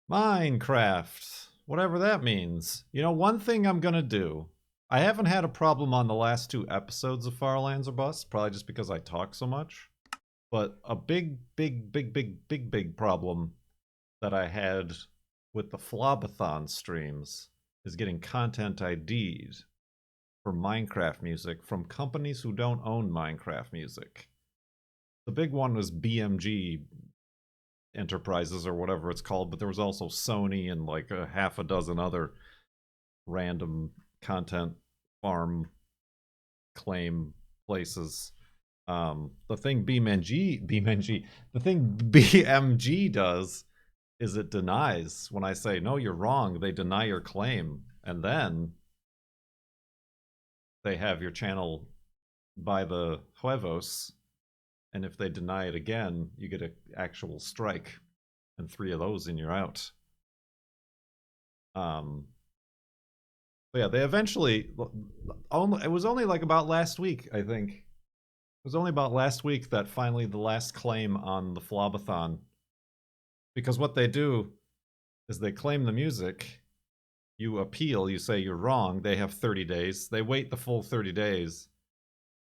Minecraft. Whatever that means. You know, one thing I'm gonna do. I haven't had a problem on the last two episodes of Farlands or Bust, probably just because I talk so much. But a big problem that I had with the Flobathon streams is getting content ID'd for Minecraft music from companies who don't own Minecraft music. The big one was BMG Enterprises or whatever it's called, but there was also Sony and like a half a dozen other random content farm claim places. The thing the thing BMG does is it denies when I say no, you're wrong. They deny your claim, and then they have your channel by the huevos. And if they deny it again, you get an actual strike, and 3 of those, and you're out. But yeah, they eventually. It was only like about last week, I think. It was only about last week that finally the last claim on the Flobathon. Because what they do is they claim the music, you appeal, you say you're wrong, they have 30 days. They wait the full 30 days,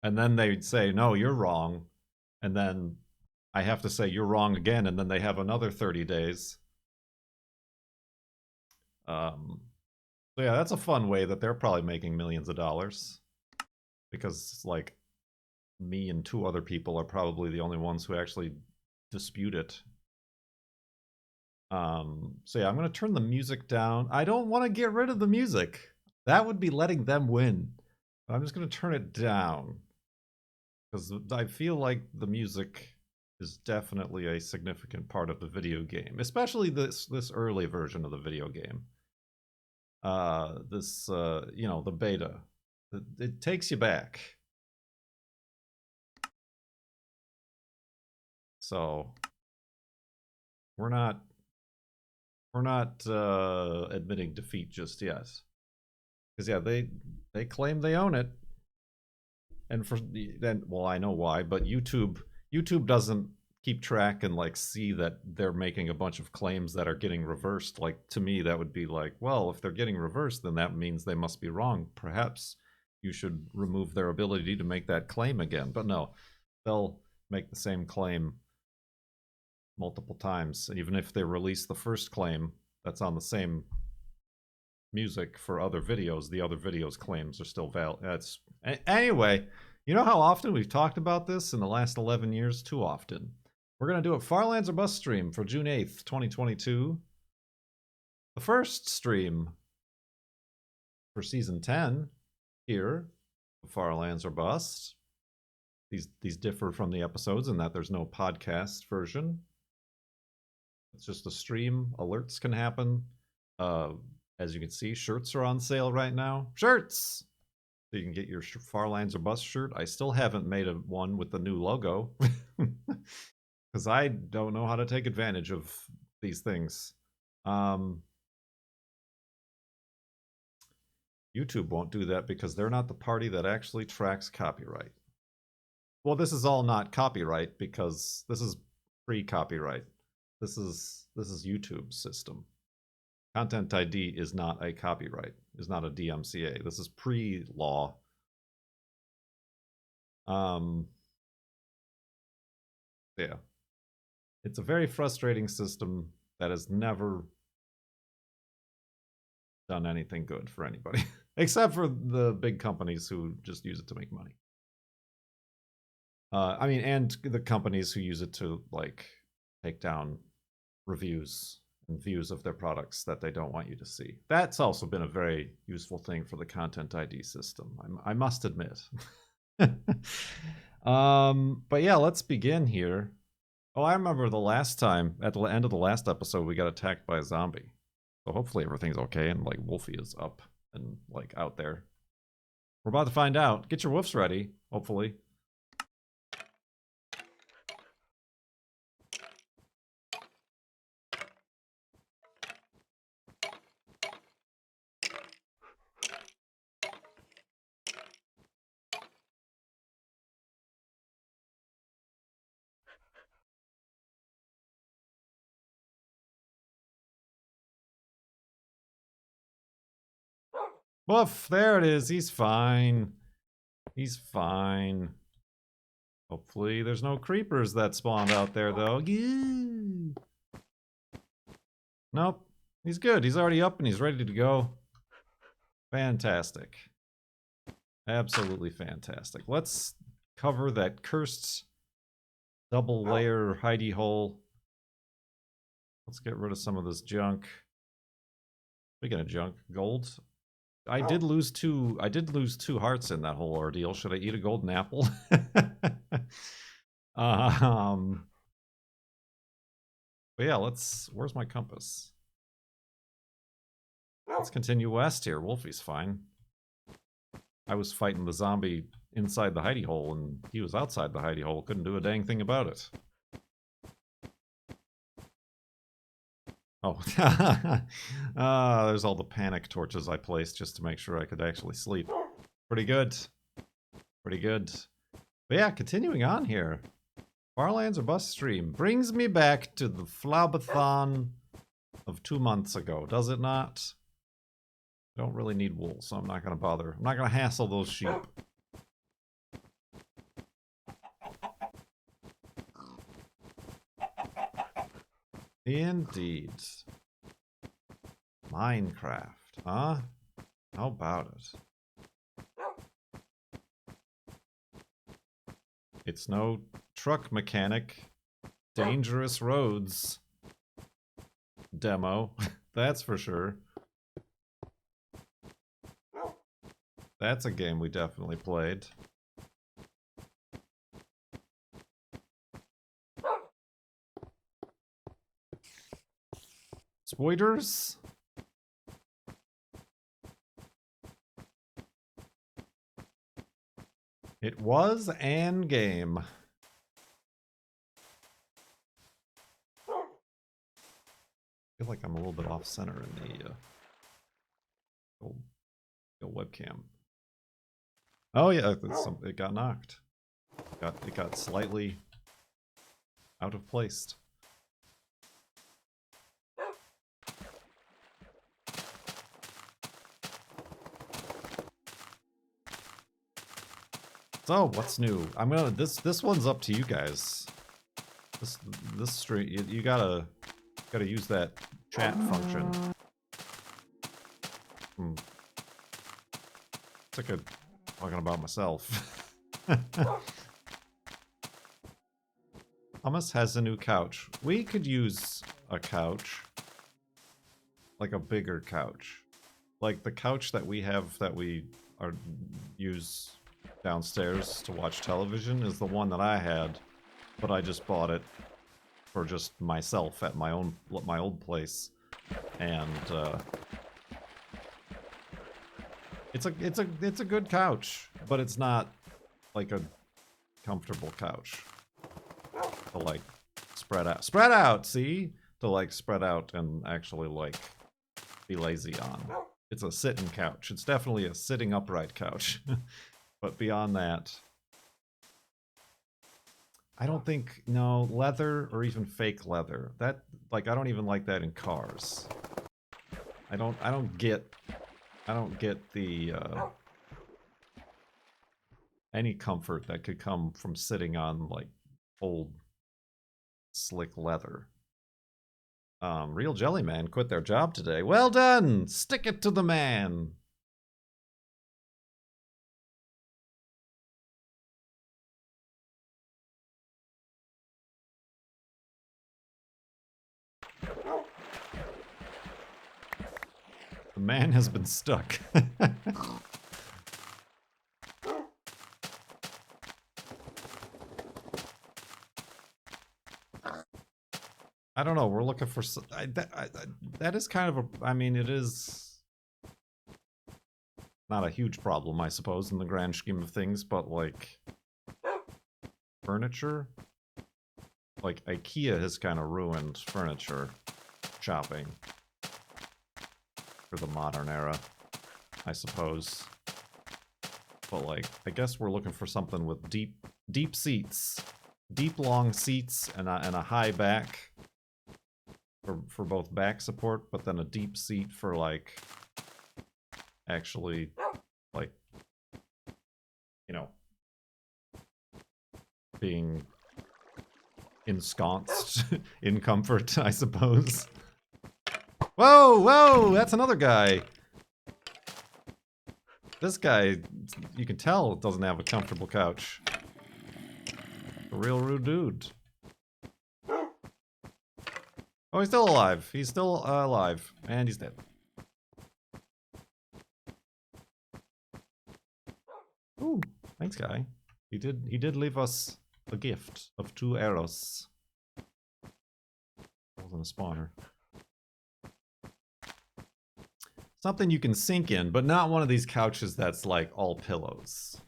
and then they say, no, you're wrong. And then I have to say you're wrong again, and then they have another 30 days. So yeah, that's a fun way that they're probably making millions of dollars. Because it's like me and 2 other people are probably the only ones who actually dispute it. So yeah, I'm gonna turn the music down. I don't want to get rid of the music. That would be letting them win. But I'm just gonna turn it down. Because I feel like the music is definitely a significant part of the video game. Especially this early version of the video game. The beta. It takes you back. So we're not admitting defeat just yet. Because yeah, they claim they own it, and well, I know why, but YouTube doesn't keep track and like see that they're making a bunch of claims that are getting reversed. Like to me, that would be like, well, if they're getting reversed, then that means they must be wrong. Perhaps you should remove their ability to make that claim again. But no, they'll make the same claim multiple times, and even if they release the first claim that's on the same music for other videos, the other videos' claims are still valid. Anyway. You know how often we've talked about this in the last 11 years? Too often. We're going to do a Farlands or Bust stream for June 8th, 2022. The first stream for Season 10 here, Farlands or Bust. These differ from the episodes in that there's no podcast version. It's just a stream. Alerts can happen. As you can see, shirts are on sale right now. Shirts! So you can get your Farlands or Bust shirt. I still haven't made one with the new logo. Because I don't know how to take advantage of these things. YouTube won't do that because they're not the party that actually tracks copyright. Well, this is all not copyright because this is pre-copyright. This is YouTube's system. Content ID is not a copyright, is not a DMCA. This is pre-law. Yeah. It's a very frustrating system that has never done anything good for anybody, except for the big companies who just use it to make money. And the companies who use it to like take down reviews and views of their products that they don't want you to see. That's also been a very useful thing for the Content ID system, I must admit. But yeah, let's begin here. Oh, I remember the last time, at the end of the last episode, we got attacked by a zombie. So hopefully everything's okay and like Wolfie is up and like out there. We're about to find out. Get your woofs ready, hopefully. Woof, there it is. He's fine. He's fine. Hopefully there's no creepers that spawned out there, though. Yeah. Nope. He's good. He's already up and he's ready to go. Fantastic. Absolutely fantastic. Let's cover that cursed double layer hidey hole. Let's get rid of some of this junk. Speaking of junk, gold. I did lose two hearts in that whole ordeal. Should I eat a golden apple? But yeah, where's my compass? Let's continue west here. Wolfie's fine. I was fighting the zombie inside the hidey hole, and he was outside the hidey hole. Couldn't do a dang thing about it. Oh, there's all the panic torches I placed just to make sure I could actually sleep. Pretty good. Pretty good. But yeah, continuing on here. Farlands or bus stream brings me back to the Flabathon of 2 months ago, does it not? I don't really need wool, so I'm not going to bother. I'm not going to hassle those sheep. Indeed. Minecraft, huh? How about it? It's no truck mechanic. Dangerous roads. Demo. That's for sure. That's a game we definitely played. Spoilers? It was an game. I feel like I'm a little bit off center in the old webcam. Oh yeah, it got knocked. It got slightly out of place. So what's new? I'm gonna this one's up to you guys. This stream you gotta use that chat function. It's like talking about myself. Hummus has a new couch. We could use a couch. Like a bigger couch. Like the couch that we have that we use downstairs to watch television is the one that I had, but I just bought it for just myself at my old place. And it's a good couch, but it's not like a comfortable couch to like spread out, see? To like spread out and actually like be lazy on. It's a sitting couch. It's definitely a sitting upright couch. But beyond that, I don't think, no, leather or even fake leather. That, like, I don't even like that in cars. I don't get the, any comfort that could come from sitting on, like, old, slick leather. Real Jellyman quit their job today. Well done! Stick it to the man! The man has been stuck. I don't know. We're looking for that is kind of a. I mean, it is not a huge problem, I suppose, in the grand scheme of things. But like furniture, like IKEA has kind of ruined furniture shopping for the modern era, I suppose. But like, I guess we're looking for something with deep seats, deep long seats, and a high back. For both back support, but then a deep seat for like actually, like, you know, being ensconced in comfort, I suppose. Whoa, whoa, that's another guy. This guy, you can tell, doesn't have a comfortable couch. A real rude dude. Oh, he's still alive. He's still alive. And he's dead. Ooh, thanks, guy. He did leave us a gift of 2 arrows. That wasn't a spawner. Something you can sink in, but not one of these couches that's like all pillows.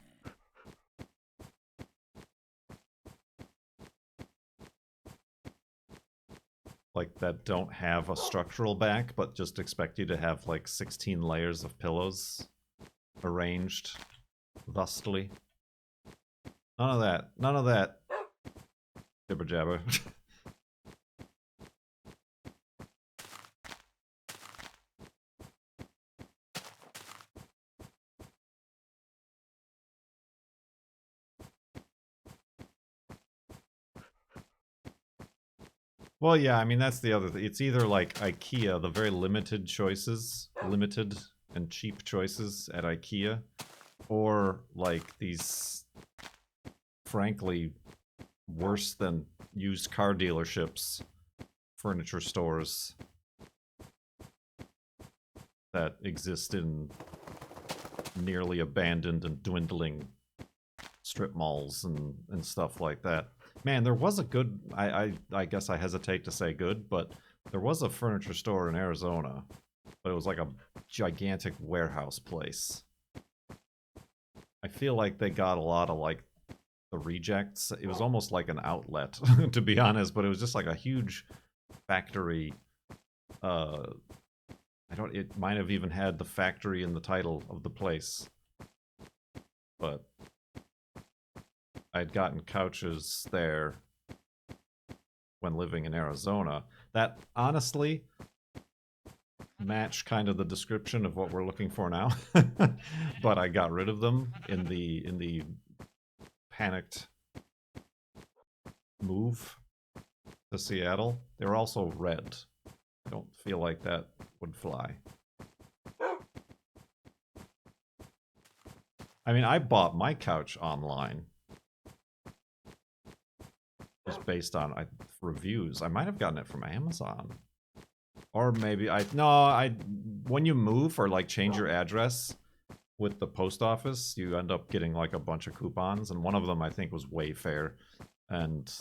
Like that don't have a structural back, but just expect you to have like 16 layers of pillows arranged thusly. None of that. None of that. Jibber jabber. Well, yeah, I mean, that's the other thing. It's either like IKEA, the very limited choices, limited and cheap choices at IKEA, or like these, frankly, worse than used car dealerships, furniture stores that exist in nearly abandoned and dwindling strip malls and stuff like that. Man, there was a good, I guess I hesitate to say good, but there was a furniture store in Arizona, but it was like a gigantic warehouse place. I feel like they got a lot of like the rejects. It was almost like an outlet, to be honest, but it was just like a huge factory. It might have even had the factory in the title of the place. But I'd gotten couches there when living in Arizona that honestly match kind of the description of what we're looking for now. But I got rid of them in the panicked move to Seattle. They were also red. I don't feel like that would fly. I mean, I bought my couch online. Just based on reviews. I might have gotten it from Amazon. Or maybe when you move or like change your address with the post office, you end up getting like a bunch of coupons, and one of them I think was Wayfair. And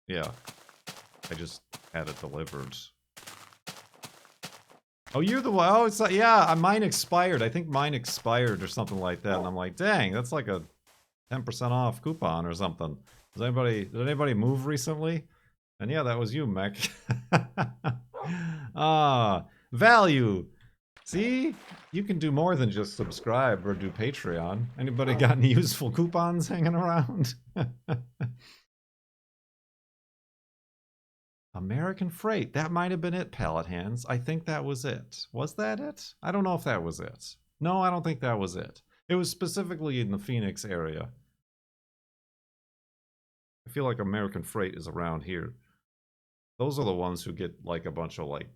yeah, I just had it delivered. Oh, you're the one. Oh, it's like, yeah, mine expired. I think mine expired or something like that. And I'm like, dang, that's like a 10% off coupon or something. Did anybody move recently? And yeah, that was you, Mech. Value. See? You can do more than just subscribe or do Patreon. Anybody got any useful coupons hanging around? American Freight. That might have been it, Pallet Hands. I think that was it. Was that it? I don't know if that was it. No, I don't think that was it. It was specifically in the Phoenix area. I feel like American Freight is around here. Those are the ones who get like a bunch of like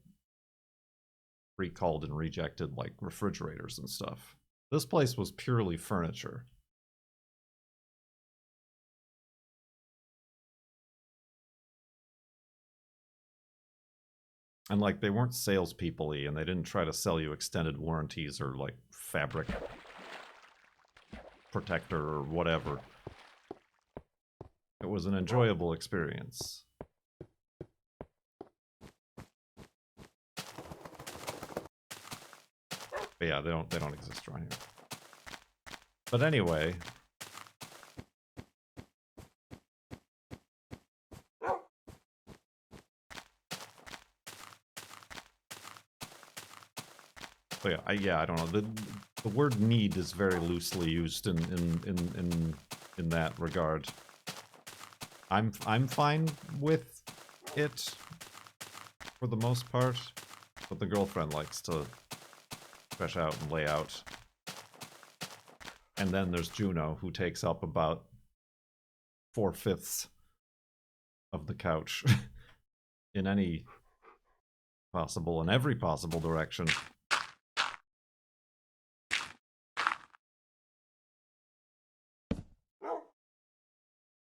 recalled and rejected like refrigerators and stuff. This place was purely furniture. And like they weren't salespeople-y, and they didn't try to sell you extended warranties or like fabric protector or whatever. It was an enjoyable experience. But yeah, they don't exist around here. But anyway. So yeah, I don't know. The word need is very loosely used in that regard. I'm fine with it for the most part, but the girlfriend likes to stretch out and lay out. And then there's Juno, who takes up about 4/5 of the couch in any possible, in every possible direction.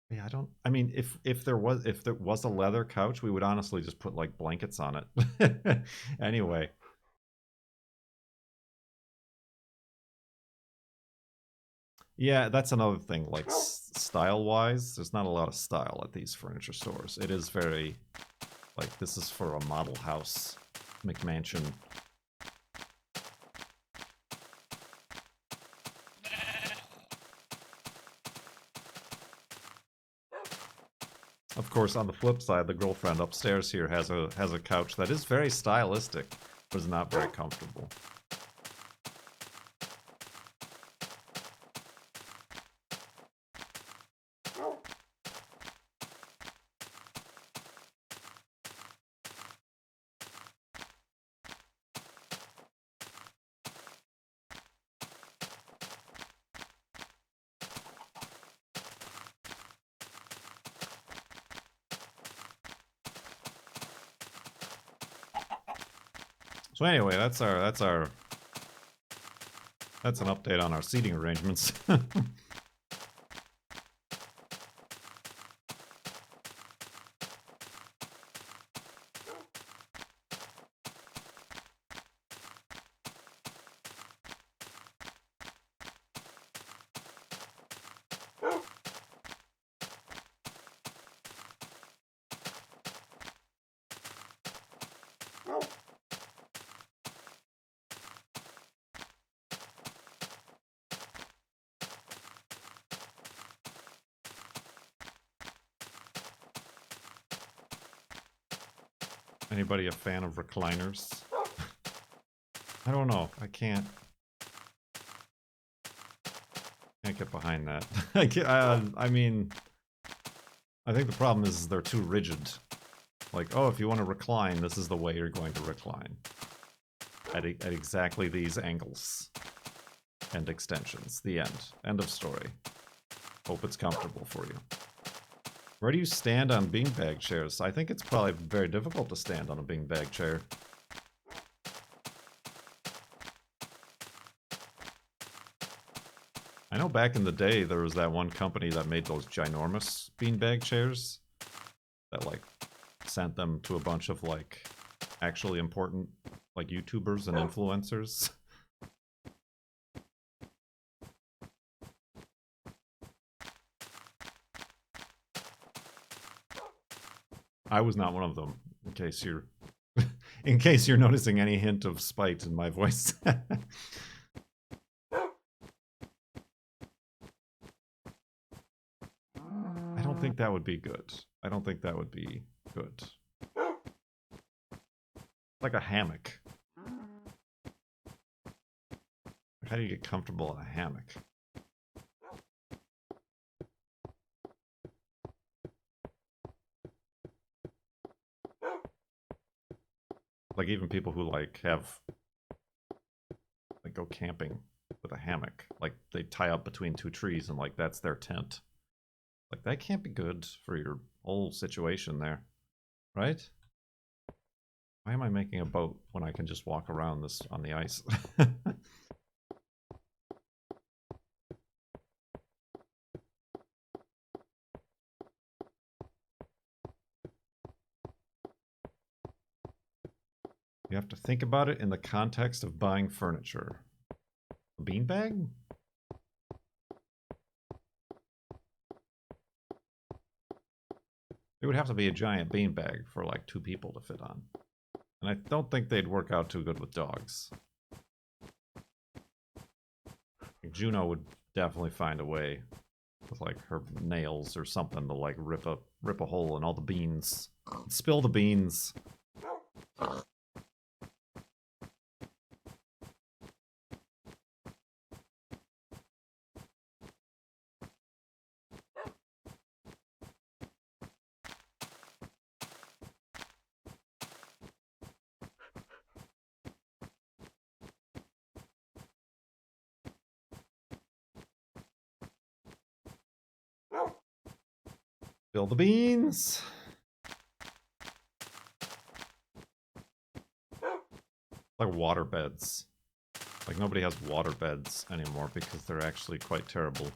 Yeah, I mean, if there was a leather couch, we would honestly just put like blankets on it. Anyway. Yeah, that's another thing. Like style-wise, there's not a lot of style at these furniture stores. It is very like this is for a model house, McMansion. Of course, on the flip side, the girlfriend upstairs here has a couch that is very stylistic, but is not very comfortable. So anyway, that's an update on our seating arrangements. Anybody a fan of recliners? I don't know. I can't get behind that. I mean, I think the problem is they're too rigid. Like, oh, if you want to recline, this is the way you're going to recline. At exactly these angles. And extensions. The end. End of story. Hope it's comfortable for you. Where do you stand on beanbag chairs? I think it's probably very difficult to stand on a beanbag chair. I know back in the day there was that one company that made those ginormous beanbag chairs that like sent them to a bunch of like actually important like YouTubers and influencers. I was not one of them, in case you're in case you're noticing any hint of spite in my voice. I don't think that would be good. I don't think that would be good. Like a hammock. How do you get comfortable in a hammock? Like even people who like go camping with a hammock. Like they tie up between two trees and like that's their tent. Like that can't be good for your whole situation there. Right? Why am I making a boat when I can just walk around this on the ice? You have to think about it in the context of buying furniture. A beanbag? It would have to be a giant beanbag for like 2 people to fit on. And I don't think they'd work out too good with dogs. Juno would definitely find a way with like her nails or something to like rip a hole in all the beans. Spill the beans. Spill the beans. Like water beds. Like nobody has water beds anymore because they're actually quite terrible.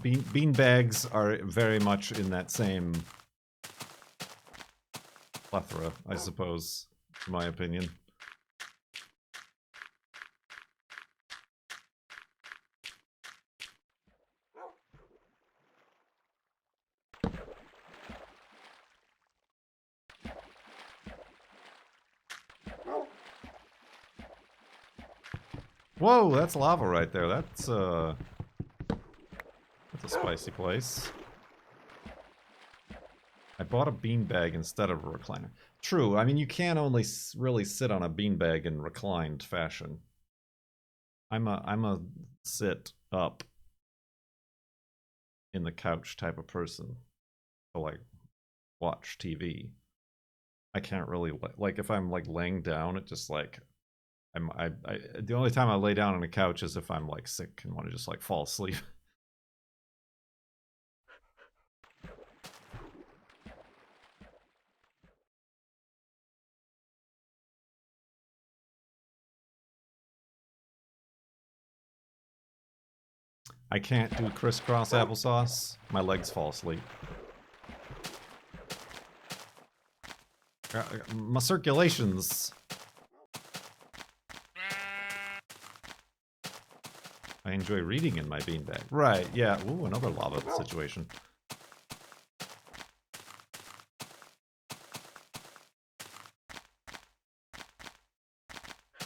Bean bags are very much in that same plethora, I suppose, in my opinion. Whoa, that's lava right there. That's a spicy place. I bought a beanbag instead of a recliner. True, I mean, you can't only really sit on a beanbag in reclined fashion. I'm a sit up in the couch type of person to like watch TV. I can't really like if I'm like laying down, it just like the only time I lay down on a couch is if I'm like sick and want to just like fall asleep. I can't do crisscross applesauce. My legs fall asleep. My circulations. I enjoy reading in my beanbag. Right, yeah. Ooh, another lava situation.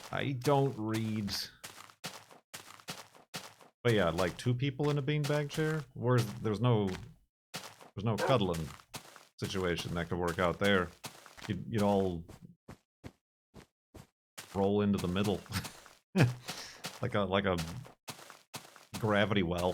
I don't read. But yeah, like 2 people in a beanbag chair? Where's there's no cuddling situation that could work out there. You'd all roll into the middle. like a gravity well.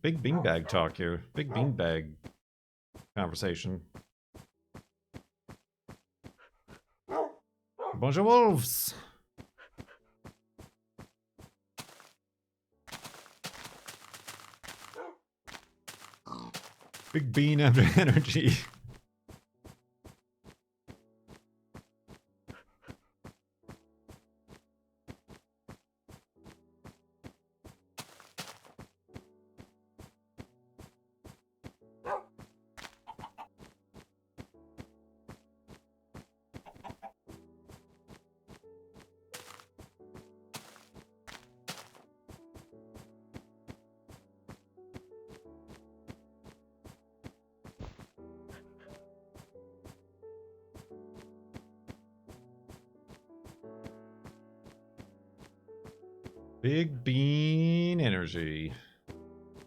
Big beanbag talk here. Big beanbag conversation. A bunch of wolves. Big bean energy. Big bean energy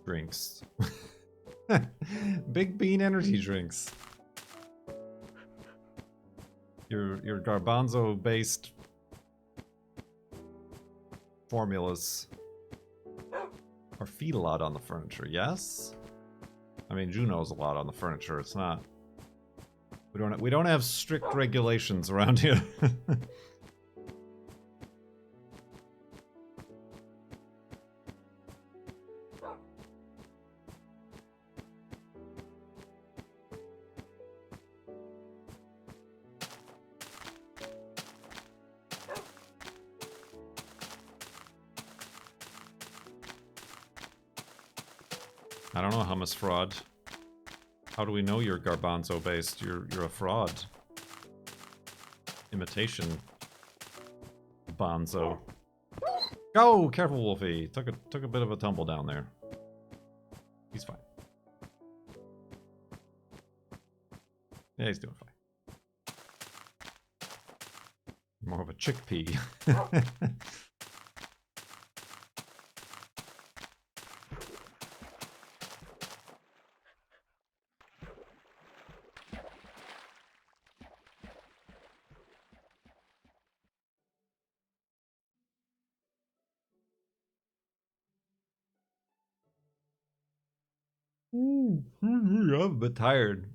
drinks. Big bean energy drinks. Your garbanzo based formulas are feed a lot on the furniture, yes? I mean, Juno's a lot on the furniture. It's not. We don't have strict regulations around here. I don't know, hummus fraud. How do we know you're garbanzo based? You're a fraud. Imitation. Bonzo. Go! Careful, Wolfie. Took a bit of a tumble down there. He's fine. Yeah, he's doing fine. More of a chickpea. I'm a bit tired.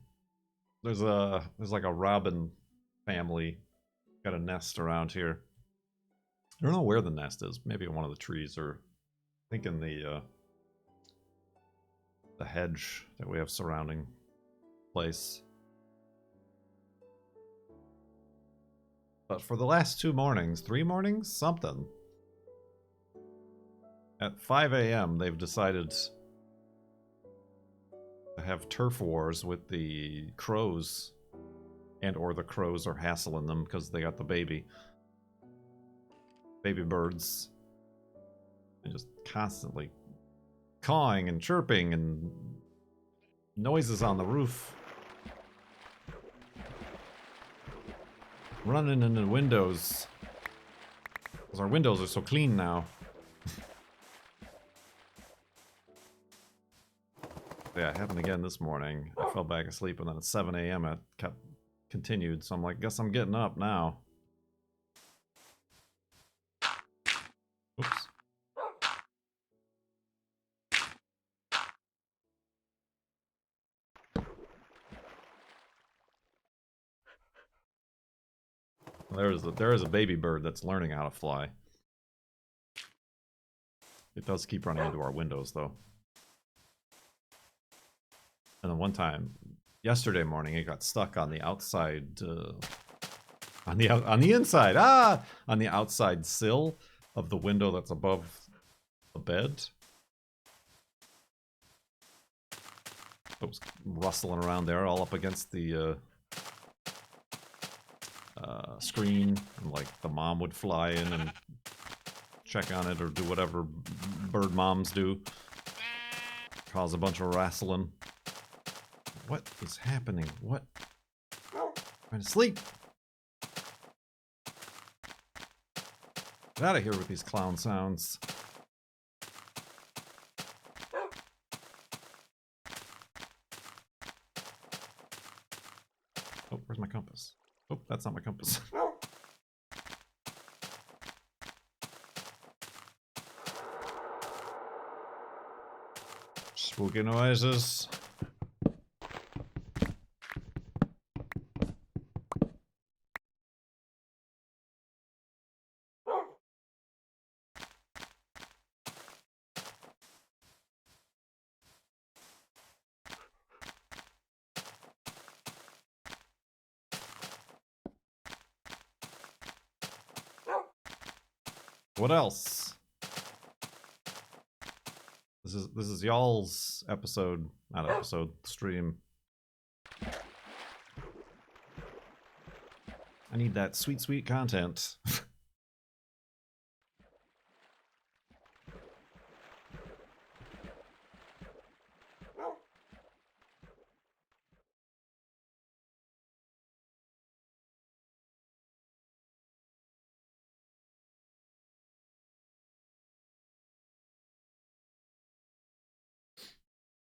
There's like a robin family got a nest around here. I don't know where the nest is. Maybe in one of the trees, or I think in the hedge that we have surrounding place. But for the last 2 mornings, 3 mornings, something. At 5 a.m., they've decided to have turf wars with the crows, and or the crows are hassling them because they got the baby birds, and just constantly cawing and chirping and noises on the roof, running into the windows because our windows are so clean now. Yeah, it happened again this morning. I fell back asleep, and then at 7 a.m. it kept continued, so I'm like, guess I'm getting up now. Oops. There is a baby bird that's learning how to fly. It does keep running into our windows, though. And then one time, yesterday morning, it got stuck on the outside, on the inside, on the outside sill of the window that's above the bed. It was rustling around there, all up against the screen, and like the mom would fly in and check on it or do whatever bird moms do. Cause a bunch of wrestling. What is happening? What? I'm trying to sleep. Get out of here with these clown sounds. Oh, where's my compass? Oh, that's not my compass. Spooky noises. What else? This is y'all's episode, not episode, stream. I need that sweet, sweet content.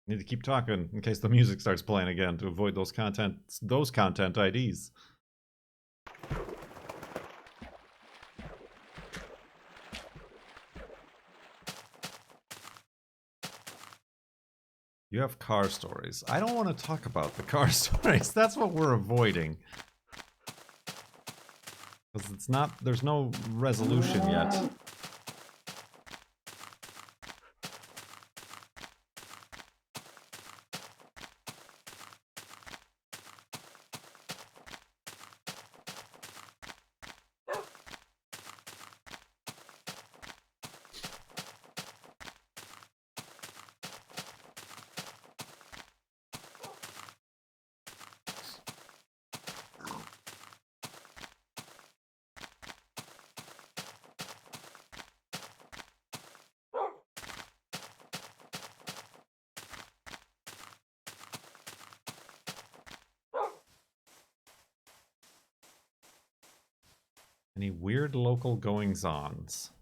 Need to keep talking in case the music starts playing again to avoid those content IDs. You have car stories. I don't want to talk about the car stories. That's what we're avoiding. Because it's not, there's no resolution yet. Any weird local goings-ons?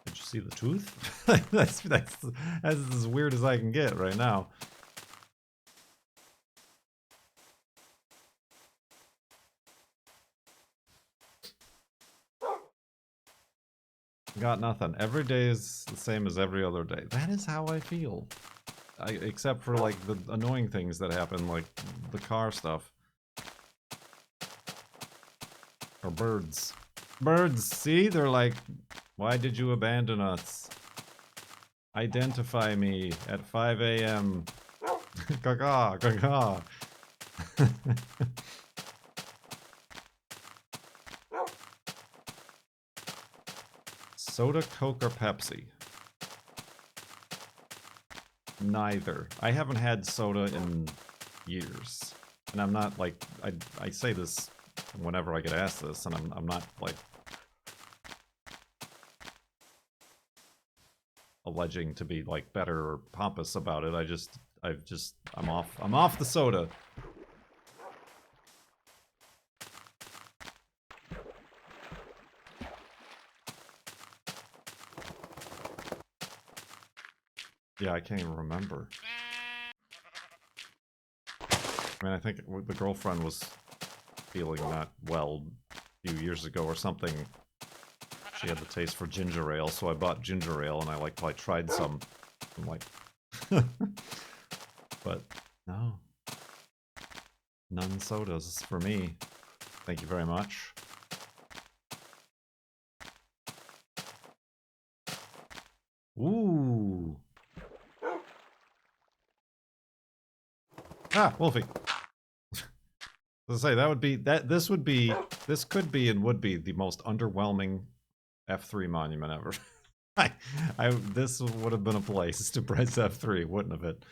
Did you see the tooth? that's as weird as I can get right now. Got nothing. Every day is the same as every other day. That is how I feel. Except for like the annoying things that happen, like the car stuff. Or birds. Birds, see? They're like, why did you abandon us? Identify me at 5 a.m. Gaga, gaga. Soda, Coke, or Pepsi? Neither. I haven't had soda in years. And I'm not like, I say this whenever I get asked this, and I'm not like alleging to be like better or pompous about it. I'm off the soda. Yeah, I can't even remember. I mean, I think the girlfriend was feeling not well a few years ago or something. She had the taste for ginger ale, so I bought ginger ale and I tried some. I'm like, but no, none sodas for me. Thank you very much. Ooh. Ah, Wolfie. As I say, that would be this could be and would be the most underwhelming F3 monument ever. This would have been a place to press F3, wouldn't have it?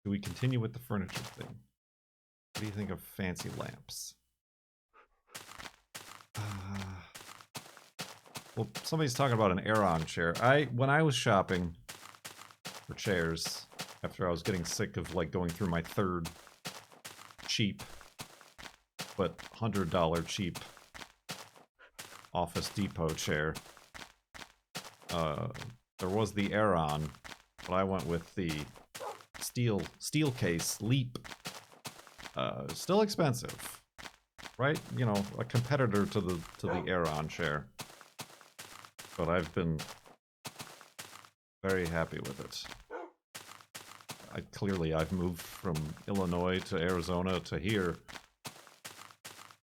Do we continue with the furniture thing? What do you think of fancy lamps? Well, somebody's talking about an Aeron chair. When I was shopping for chairs, after I was getting sick of like going through my third cheap, but $100 cheap Office Depot chair, there was the Aeron, but I went with the steel case Leap. Still expensive, right? You know, a competitor to the Aeron chair. But I've been very happy with it. I've moved from Illinois to Arizona to here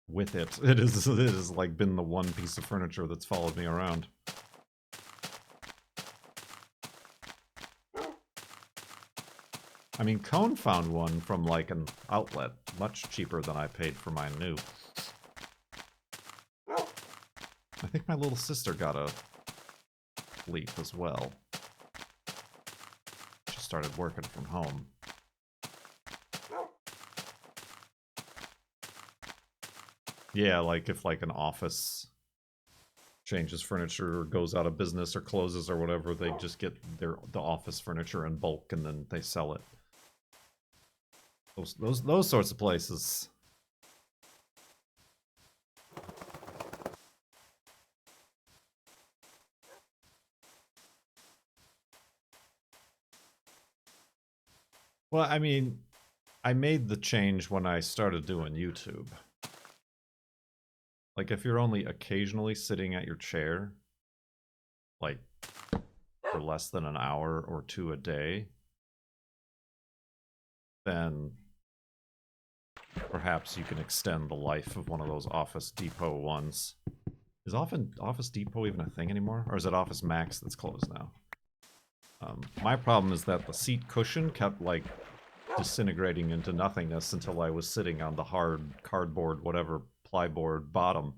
with it. It has like been the one piece of furniture that's followed me around. I mean, Cone found one from like an outlet, much cheaper than I paid for mine new. I think my little sister got a Leap as well. She started working from home. Yeah, like if like an office changes furniture or goes out of business or closes or whatever, they just get the office furniture in bulk and then they sell it. Those sorts of places. Well, I mean, I made the change when I started doing YouTube. Like, if you're only occasionally sitting at your chair, like, for less than an hour or two a day, then perhaps you can extend the life of one of those Office Depot ones. Is Office Depot even a thing anymore? Or is it Office Max that's closed now? My problem is that the seat cushion kept, like, disintegrating into nothingness until I was sitting on the hard cardboard, whatever, plyboard bottom.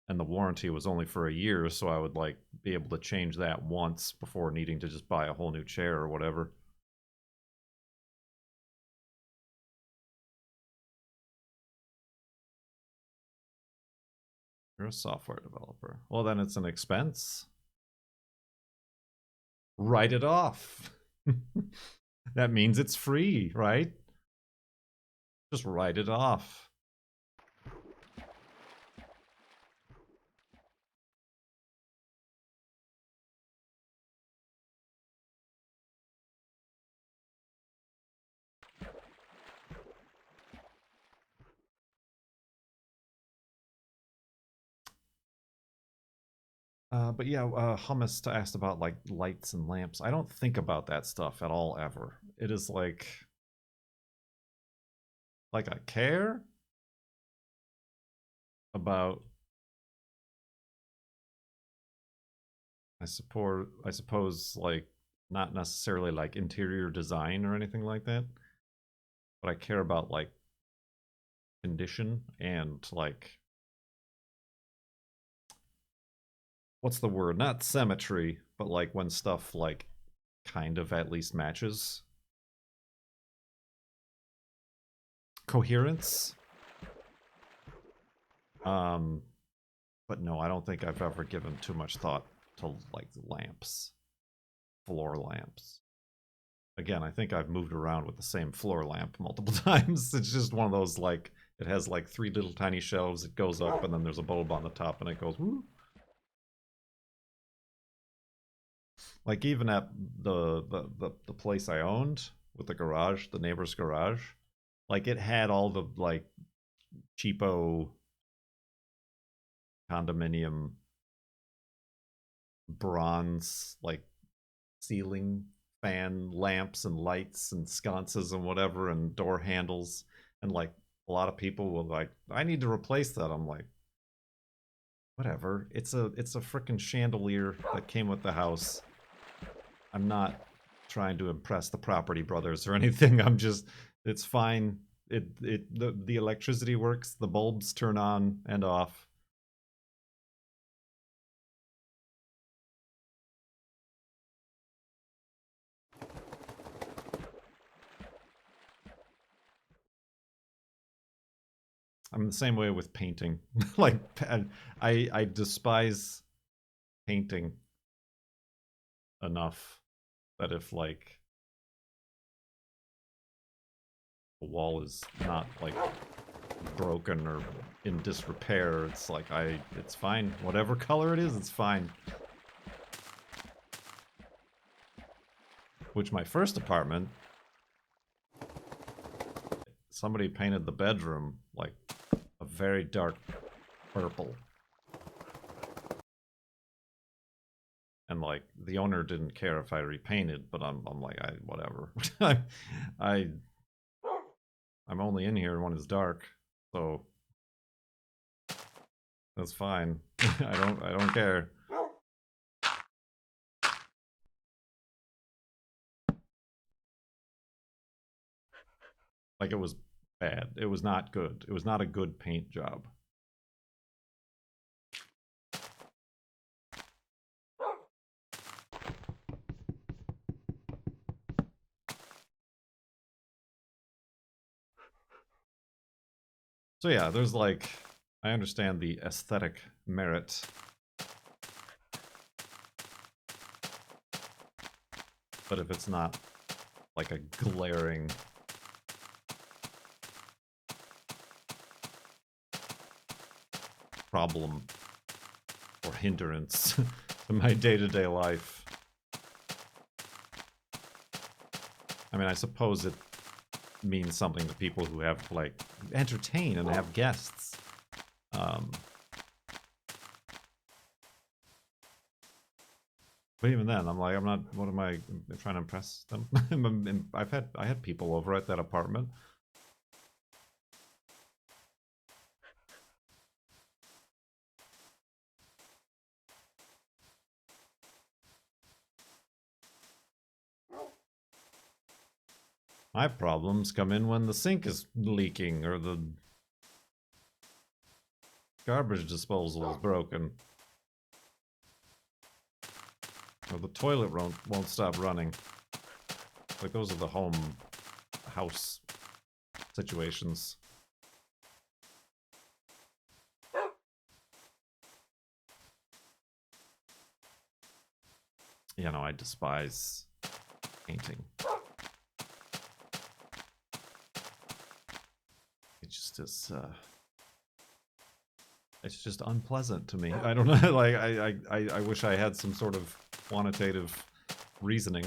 And the warranty was only for a year, so I would, like, be able to change that once before needing to just buy a whole new chair or whatever. You're a software developer. Well, then it's an expense. Write it off. That means it's free, right? Just write it off. But yeah, Hummus asked about like lights and lamps. I don't think about that stuff at all ever. It is like I care about. I suppose like not necessarily like interior design or anything like that, but I care about like condition and like what's the word? Not symmetry, but like when stuff like kind of at least matches. Coherence. Um but no, I don't think I've ever given too much thought to like lamps, floor lamps. Again, I think I've moved around with the same floor lamp multiple times. It's just one of those like it has like 3 little tiny shelves. It goes up, and then there's a bulb on the top, and it goes woo. Like even at the place I owned with the garage, the neighbor's garage, like it had all the like cheapo condominium bronze like ceiling fan lamps and lights and sconces and whatever and door handles, and like a lot of people were like, I need to replace that. I'm like, whatever. It's a freaking chandelier that came with the house. I'm not trying to impress the property brothers or anything. I'm just, it's fine. The electricity works, the bulbs turn on and off. I'm the same way with painting. Like I despise painting enough that if like a wall is not like broken or in disrepair, it's like it's fine. Whatever color it is, it's fine. Which my first apartment, somebody painted the bedroom like a very dark purple. And like the owner didn't care if I repainted, but I'm like, whatever. I I'm only in here when it's dark, so that's fine. I don't care. Like it was bad. It was not good. It was not a good paint job. So yeah, there's like, I understand the aesthetic merit, but if it's not like a glaring problem or hindrance to my day-to-day life, I mean, I suppose it means something to people who have like entertain and have guests. But even then, I'm like, I'm not. What am I trying to impress them? I had people over at that apartment. My problems come in when the sink is leaking or the garbage disposal is broken. Or the toilet won't stop running. Like those are the house situations. You know, I despise painting. It just is, it's just unpleasant to me. I don't know, like, I wish I had some sort of quantitative reasoning.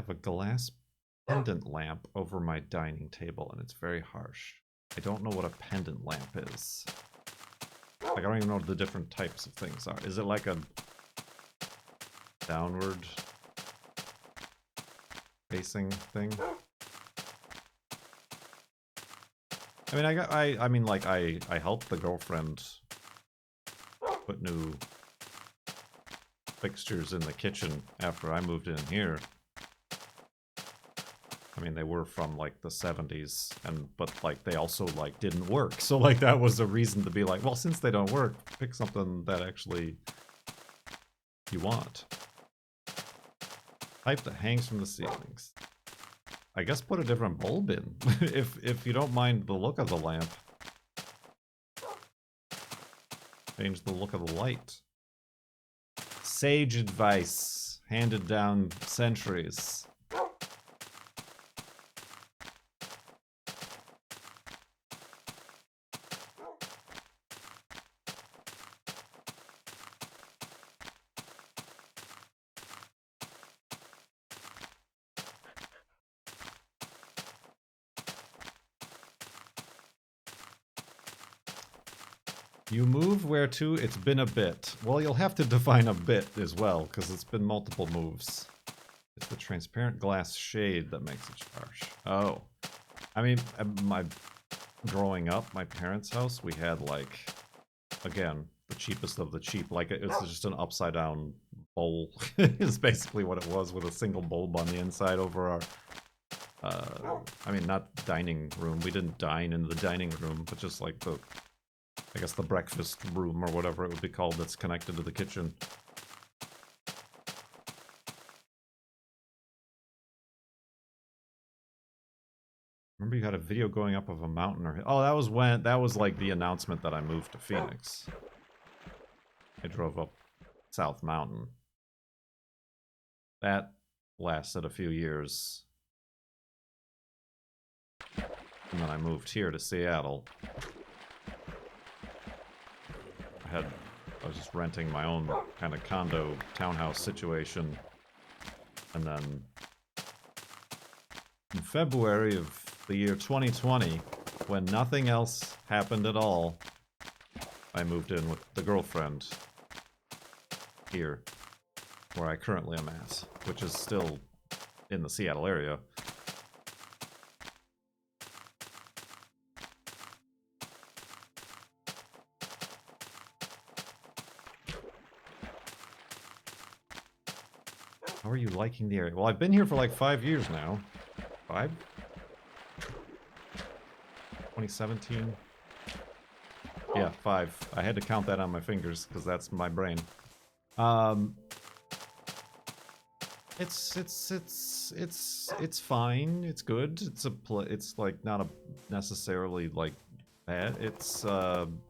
have a glass pendant lamp over my dining table, and it's very harsh. I don't know what a pendant lamp is. Like, I don't even know what the different types of things are. Is it like a downward facing thing? I mean, I mean, like, I helped the girlfriend put new fixtures in the kitchen after I moved in here. I mean, they were from, like, the 70s, but, like, they also, like, didn't work. So, like, that was a reason to be like, well, since they don't work, pick something that actually you want. Pipe that hangs from the ceilings. I guess put a different bulb in, if you don't mind the look of the lamp. Change the look of the light. Sage advice, handed down centuries. You move where to? It's been a bit. Well, you'll have to define a bit as well, because it's been multiple moves. It's the transparent glass shade that makes it harsh. Oh. I mean, growing up, my parents' house, we had, like, again, the cheapest of the cheap. Like, it was just an upside-down bowl, is basically what it was, with a single bulb on the inside over our... I mean, not dining room. We didn't dine in the dining room, but just, like, the... I guess the breakfast room, or whatever it would be called, that's connected to the kitchen. Remember you had a video going up of a mountain or... Oh, that was like the announcement that I moved to Phoenix. I drove up South Mountain. That lasted a few years. And then I moved here to Seattle. I was just renting my own kind of condo townhouse situation. And then in February of the year 2020, when nothing else happened at all, I moved in with the girlfriend here, where I currently am at, which is still in the Seattle area. How are you liking the area? Well, I've been here for like 5 years now. 5? 2017? Yeah, 5. I had to count that on my fingers, because that's my brain. It's fine. It's good. It's like not necessarily like bad. It's I'm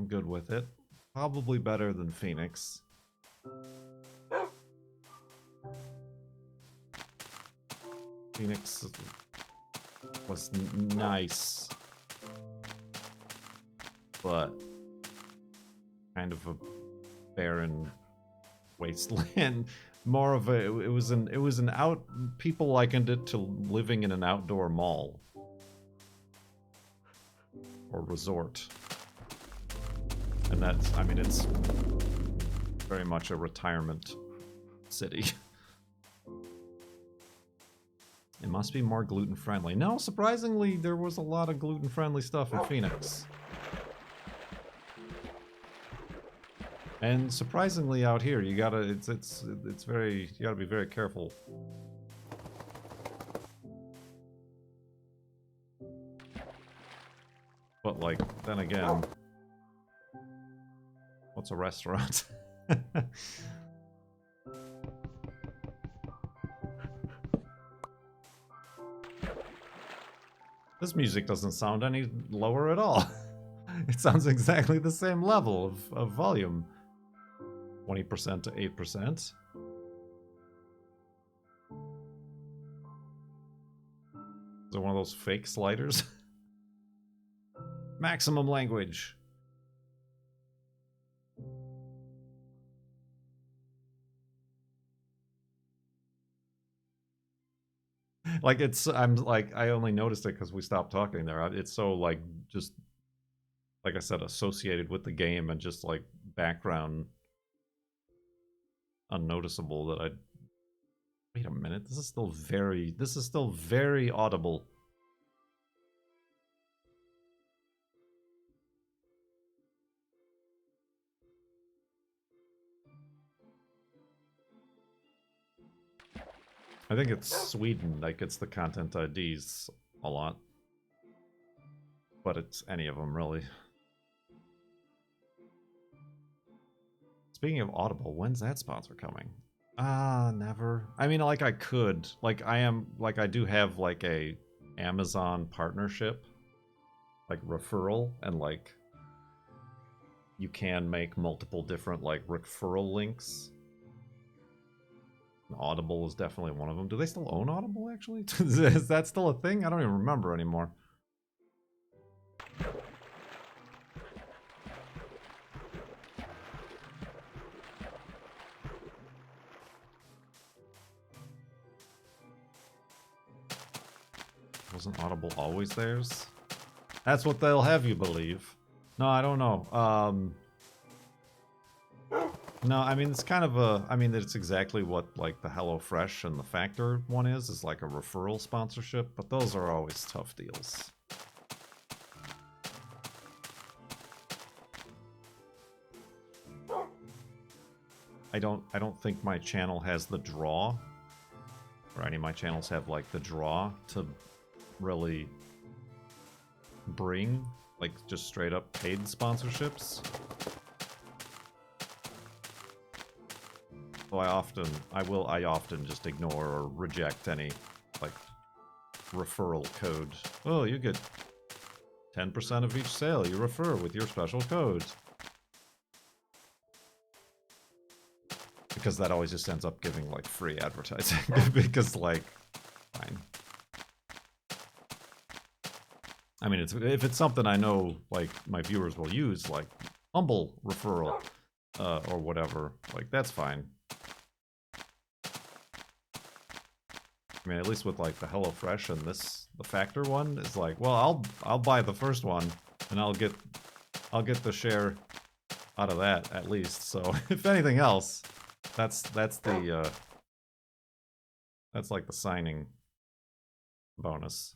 good with it. Probably better than Phoenix. Phoenix was nice, but kind of a barren wasteland. More of a it was an out people likened it to living in an outdoor mall or resort. And that's, I mean, it's very much a retirement city. It must be more gluten-friendly. No, surprisingly, there was a lot of gluten-friendly stuff in Phoenix. And surprisingly out here, you gotta, it's very, you gotta be very careful. But like, then again, what's a restaurant? This music doesn't sound any lower at all. It sounds exactly the same level of volume. 20% to 8%. Is it one of those fake sliders? Maximum language. Like I'm like I only noticed it because we stopped talking there. It's so like just like I said, associated with the game and just like background unnoticeable that I. Wait a minute, this is still very audible. I think it's Sweden that gets the content IDs a lot. But it's any of them, really. Speaking of Audible, when's that sponsor coming? Never. I mean, like, I could. Like, I do have, like, a Amazon partnership. Like, referral, and, like, you can make multiple different, like, referral links. Audible is definitely one of them. Do they still own Audible, actually? Is that still a thing? I don't even remember anymore. Wasn't Audible always theirs? That's what they'll have you believe. No, I don't know. No, I mean, it's kind of a... I mean, it's exactly what, like, the HelloFresh and the Factor one is like a referral sponsorship, but those are always tough deals. I don't think my channel has the draw, or any of my channels have, like, the draw to really bring, like, just straight up paid sponsorships. So I often just ignore or reject any, like, referral code. Oh, you get 10% of each sale you refer with your special code. Because that always just ends up giving, like, free advertising. Because, like, fine. I mean, if it's something I know, like, my viewers will use, like, Humble referral, or whatever, like, that's fine. I mean, at least with, like, the HelloFresh and the Factor one, is like, well, I'll buy the first one, and I'll get the share out of that, at least. So, if anything else, that's like the signing bonus.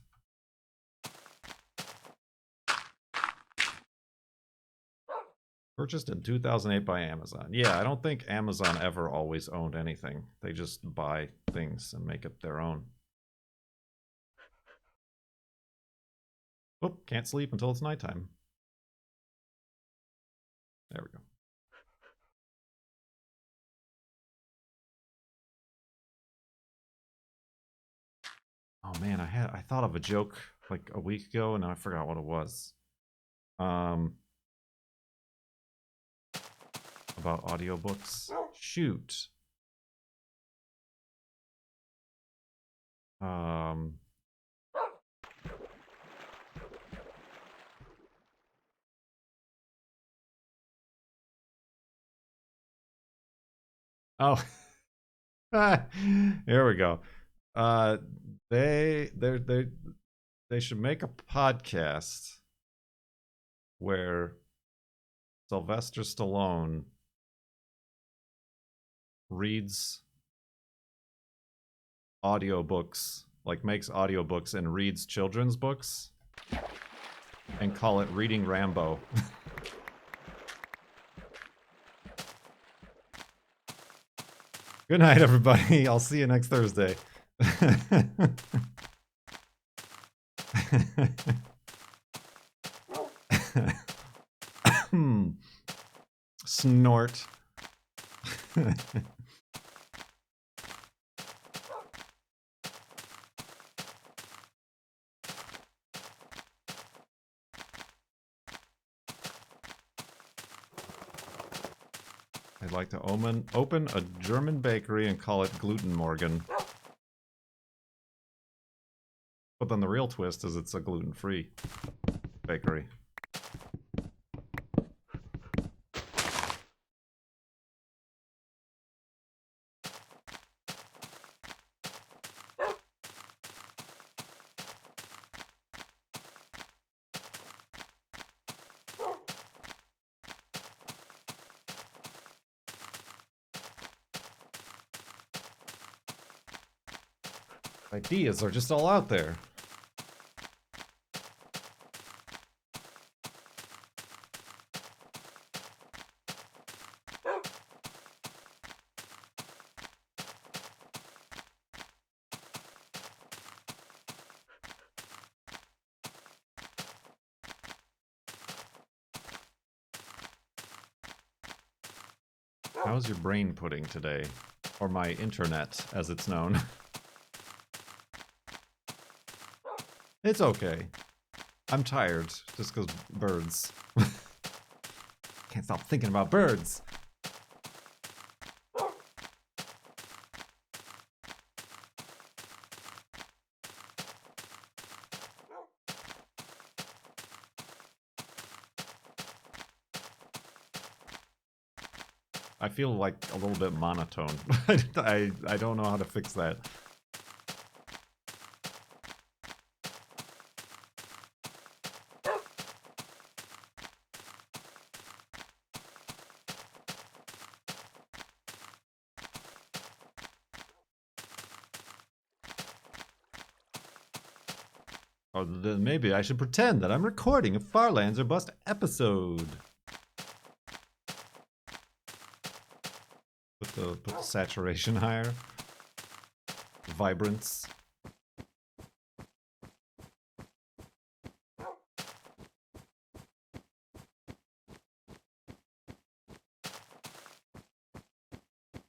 Purchased in 2008 by Amazon. Yeah, I don't think Amazon ever always owned anything. They just buy things and make it their own. Oh, can't sleep until it's nighttime. There we go. Oh man, I thought of a joke like a week ago and I forgot what it was. About audiobooks. Shoot. Oh. Here we go. They should make a podcast where Sylvester Stallone reads audiobooks, like makes audiobooks and reads children's books, and call it Reading Rambo. Good night, everybody. I'll see you next Thursday. Snort. I'd like to open a German bakery and call it Gluten Morgan. But then the real twist is it's a gluten-free bakery. Ideas are just all out there. How's your brain pudding today? Or my internet, as it's known. It's okay. I'm tired, just because birds. Can't stop thinking about birds. I feel like a little bit monotone. I don't know how to fix that. Or then maybe I should pretend that I'm recording a Farlands or Bust episode. Put the saturation higher. Vibrance.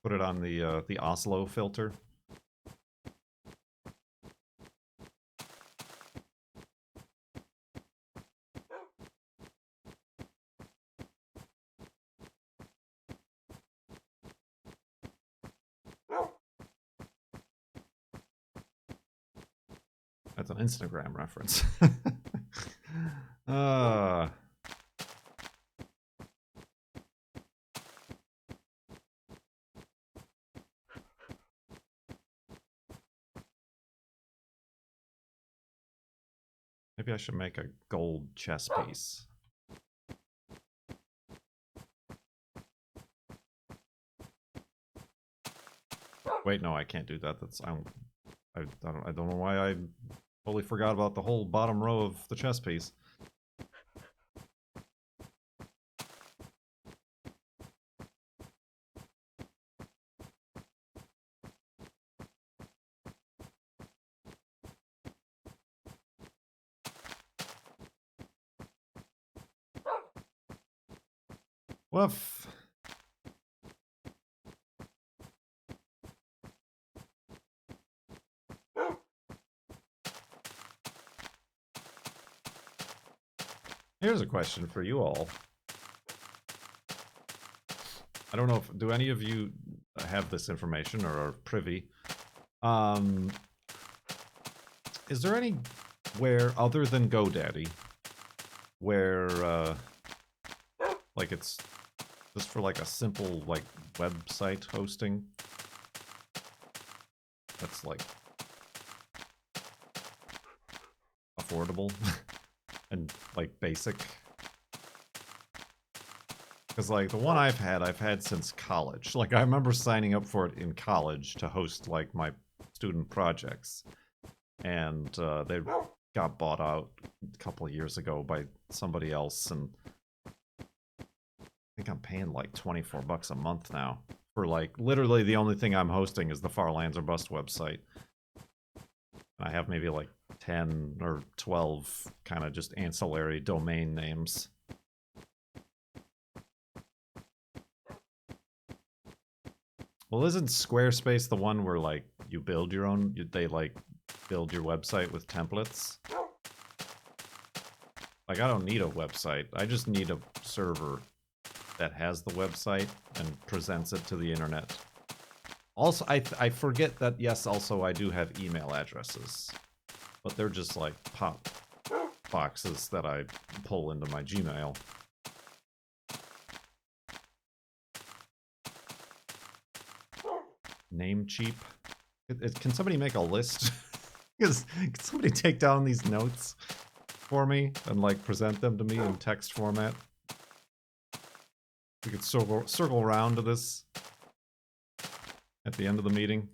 Put it on the Oslo filter. That's an Instagram reference. Maybe I should make a gold chess piece. Wait, no, I can't do that. That's I don't know why I totally forgot about the whole bottom row of the chess piece. Woof. Here's a question for you all. I don't know if, do any of you have this information or are privy? Is there anywhere other than GoDaddy where, like it's just for like a simple like website hosting that's like affordable and like basic? Because like the one I've had since college. Like I remember signing up for it in college to host like my student projects, and they got bought out a couple of years ago by somebody else, and I think I'm paying like $24 a month now for like literally the only thing I'm hosting is the Farlands or Bust website. I have maybe like 10 or 12 kind of just ancillary domain names. Well, isn't Squarespace the one where like you build your own, they like build your website with templates? Like I don't need a website, I just need a server that has the website and presents it to the internet. Also, I forget that, yes, also I do have email addresses, but they're just like pop boxes that I pull into my Gmail. Namecheap. Can somebody make a list? Can somebody take down these notes for me and like present them to me in text format? We could circle around to this at the end of the meeting.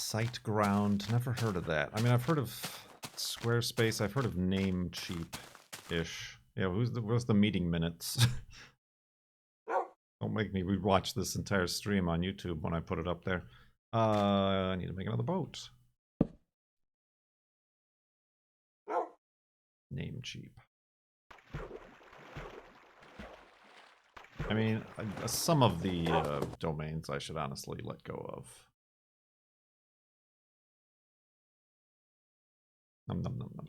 SiteGround, never heard of that. I mean, I've heard of Squarespace, I've heard of Namecheap-ish. Yeah, where's the meeting minutes? Don't make me rewatch this entire stream on YouTube when I put it up there. I need to make another boat. Namecheap. I mean, some of the domains I should honestly let go of. Num, num, num, num,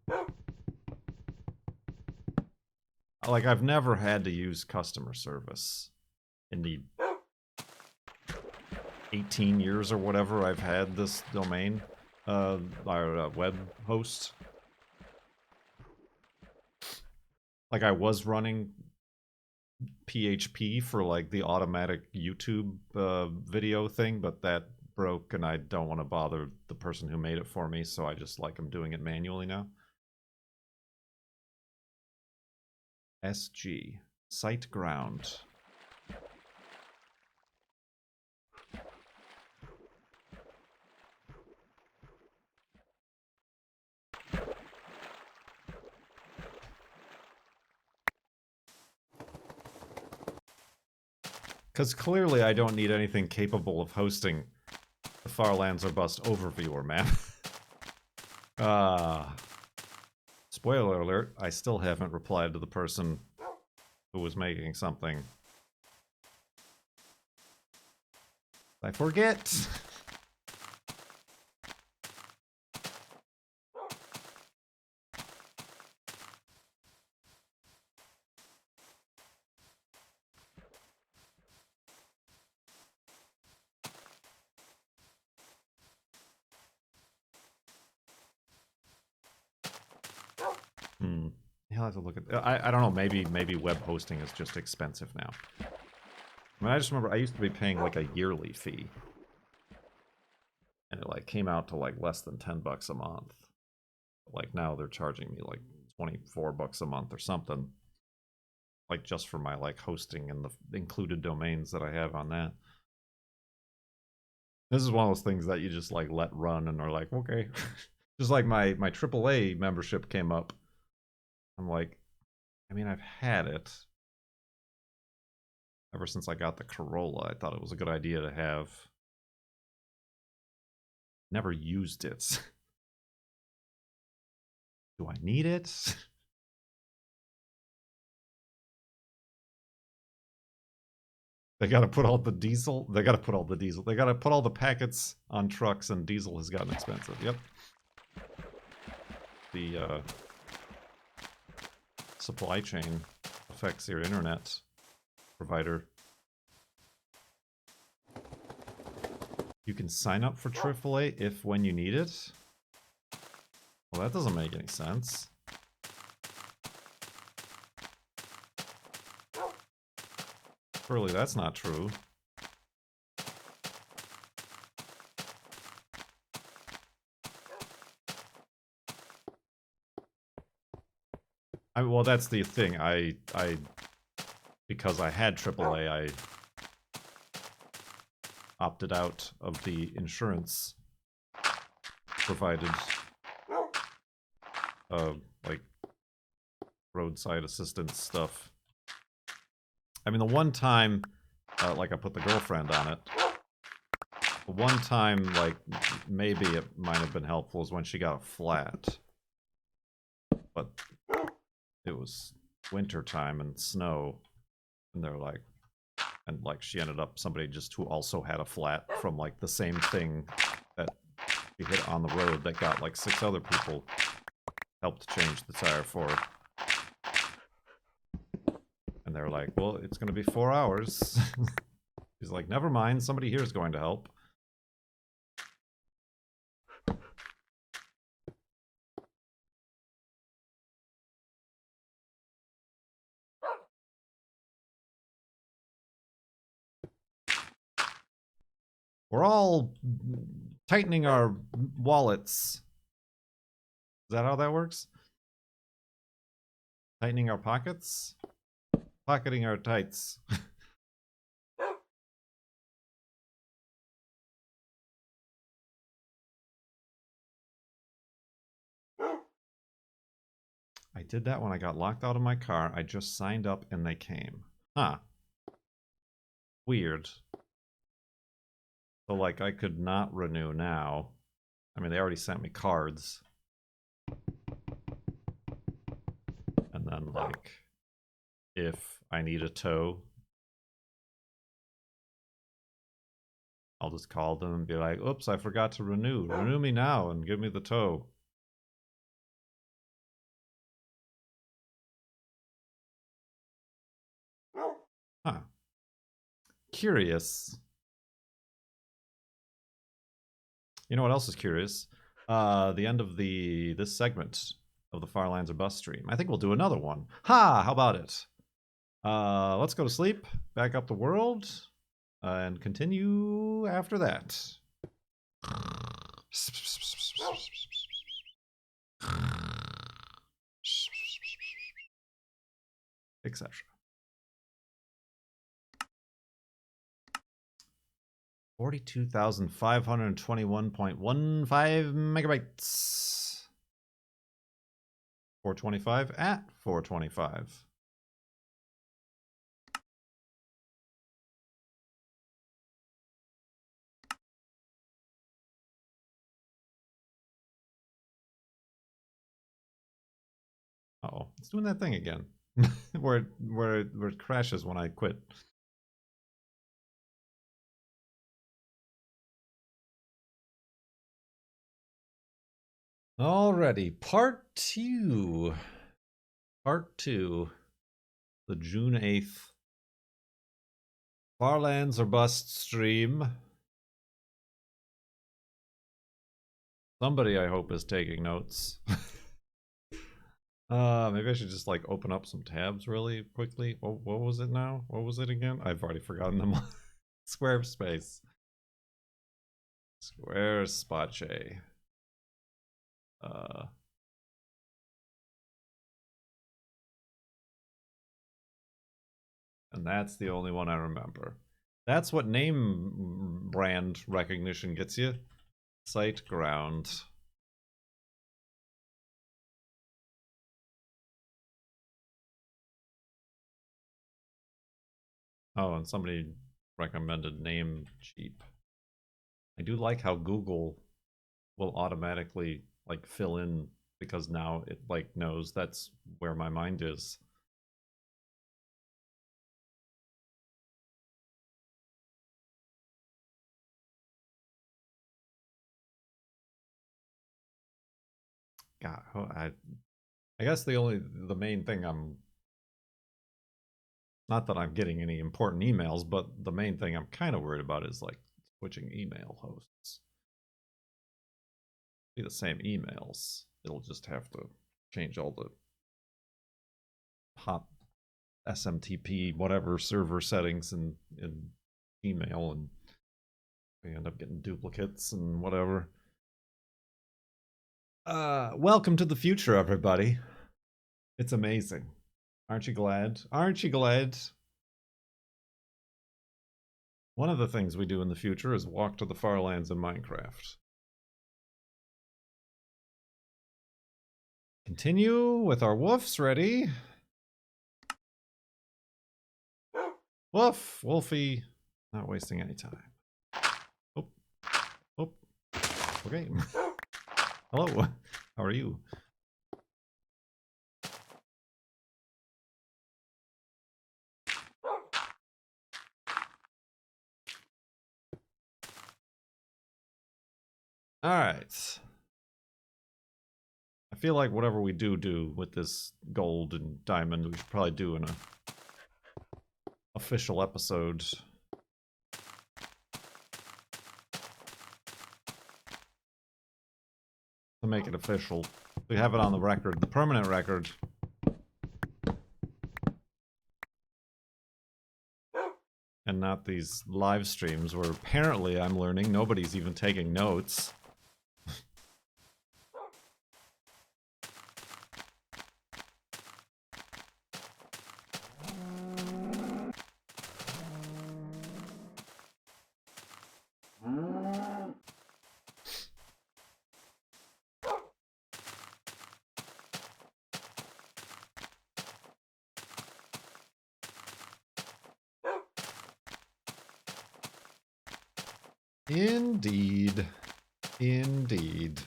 num. Like, I've never had to use customer service in the 18 years or whatever I've had this domain, our web host. Like, I was running PHP for, like, the automatic YouTube video thing, but that broke and I don't want to bother the person who made it for me, so I just, like, I'm doing it manually now. SG. SiteGround. Because clearly I don't need anything capable of hosting the Farlands or Bust overviewer map. Spoiler alert, I still haven't replied to the person who was making something. I forget! I'll have to look at. I don't know. Maybe web hosting is just expensive now. I mean, I just remember I used to be paying like a yearly fee, and it like came out to like less than $10 a month. Like now they're charging me like $24 a month or something, like just for my like hosting and the included domains that I have on that. This is one of those things that you just like let run and are like, okay. Just like my AAA membership came up. I'm like, I mean, I've had it ever since I got the Corolla. I thought it was a good idea to have. Never used it. Do I need it? They gotta put all the diesel. They gotta put all the diesel. They gotta put all the packets on trucks, and diesel has gotten expensive. Yep. The supply chain affects your internet provider. You can sign up for AAA if when you need it. Well, that doesn't make any sense. Surely that's not true. Well, that's the thing. Because I had AAA, I opted out of the insurance provided, like, roadside assistance stuff. I mean, the one time, like, I put the girlfriend on it, the one time, like, maybe it might have been helpful is when she got a flat. But it was winter time and snow, and they're like, and like she ended up somebody just who also had a flat from like the same thing that she hit on the road that got like 6 other people helped change the tire for her. And they're like, well, it's gonna be 4 hours. He's like, never mind, somebody here is going to help. We're all tightening our wallets. Is that how that works? Tightening our pockets? Pocketing our tights. I did that when I got locked out of my car. I just signed up and they came. Huh. Weird. So, like, I could not renew now. I mean, they already sent me cards. And then, like, if I need a tow, I'll just call them and be like, oops, I forgot to renew. Renew me now and give me the tow. Huh. Curious. You know what else is curious? The end of this segment of the Farlands or Bus stream. I think we'll do another one. Ha! How about it? Let's go to sleep, back up the world, and continue after that. Etc. 42,521.15 megabytes. 425 at 425. Uh-oh, it's doing that thing again. where it crashes when I quit. Alrighty, part 2. Part 2. The June 8th Farlands or Bust stream. Somebody, I hope, is taking notes. Maybe I should just like open up some tabs really quickly. What was it now? What was it again? I've already forgotten them. Squarespace. Squarespace. And that's the only one I remember. That's what name brand recognition gets you. Site ground. Oh, and somebody recommended Namecheap. I do like how Google will automatically like fill in because now it like knows that's where my mind is. God, I guess the main thing I'm not that I'm getting any important emails, but the main thing I'm kind of worried about is like switching email hosts. Be the same emails. It'll just have to change all the hot SMTP whatever server settings in email, and we end up getting duplicates and whatever. Welcome to the future, everybody. It's amazing. Aren't you glad? Aren't you glad? One of the things we do in the future is walk to the farlands in Minecraft. Continue with our woofs ready. Woof, Wolfie. Not wasting any time. Oh, oh, okay. Hello, how are you? All right. I feel like whatever we do with this gold and diamond, we should probably do in a official episode. To make it official. We have it on the record, the permanent record. And not these live streams where apparently I'm learning nobody's even taking notes. Indeed. Indeed.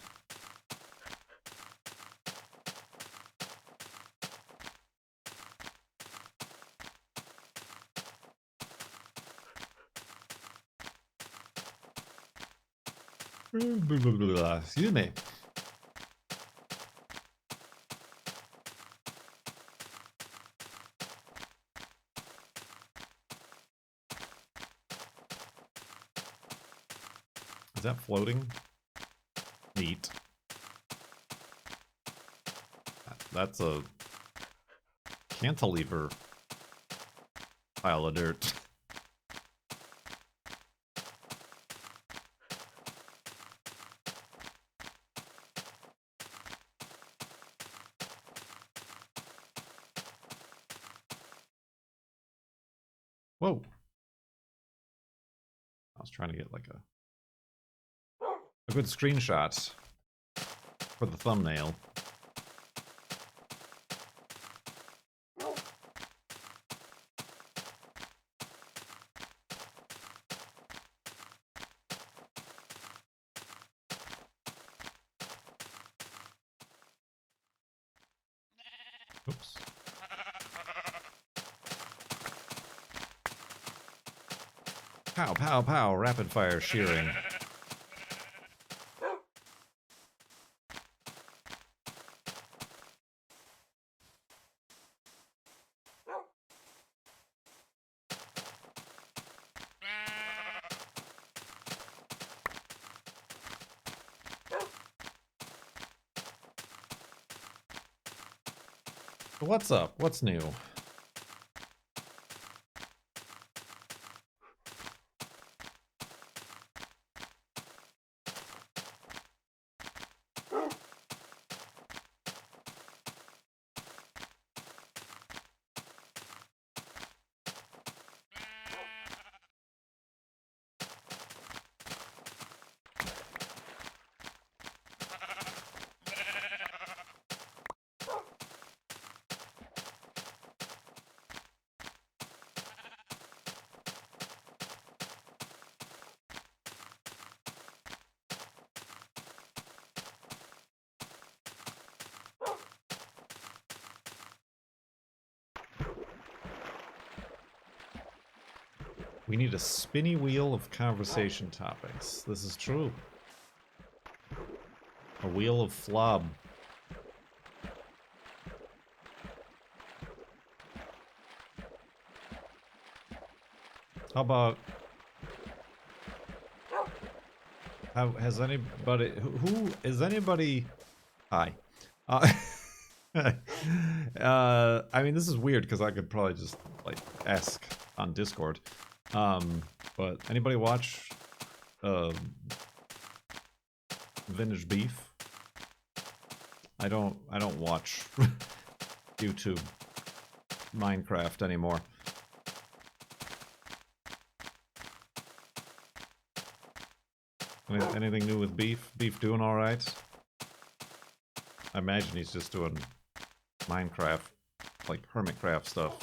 Excuse me. Is that floating? Neat. That's a cantilever pile of dirt. Whoa. I was trying to get like a good screenshot for the thumbnail. Oops. Pow, pow, pow, rapid fire shearing. What's up? What's new? We need a spinny wheel of conversation topics. This is true. A wheel of flob. How about... has anybody... Who... Is anybody... Hi. I mean, this is weird because I could probably just, like, ask on Discord. But anybody watch Vintage Beef? I don't watch YouTube Minecraft anymore. Anything new with Beef? Beef doing alright? I imagine he's just doing Minecraft, like Hermitcraft stuff.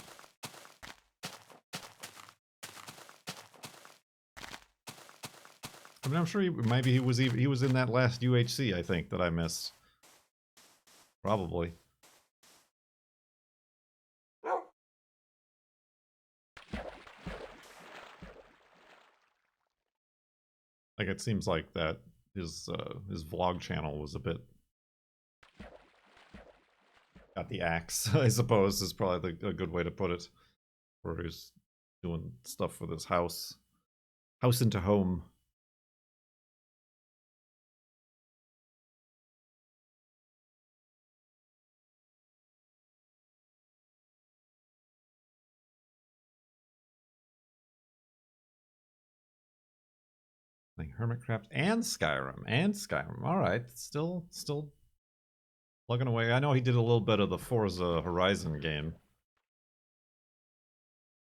I mean, I'm sure maybe he was in that last UHC, I think, that I missed. Probably. Like, it seems like that his vlog channel was a bit... Got the axe, I suppose, is probably a good way to put it. Where he's doing stuff with his house. House into home. Like Hermitcraft and Skyrim. Alright, still plugging away. I know he did a little bit of the Forza Horizon game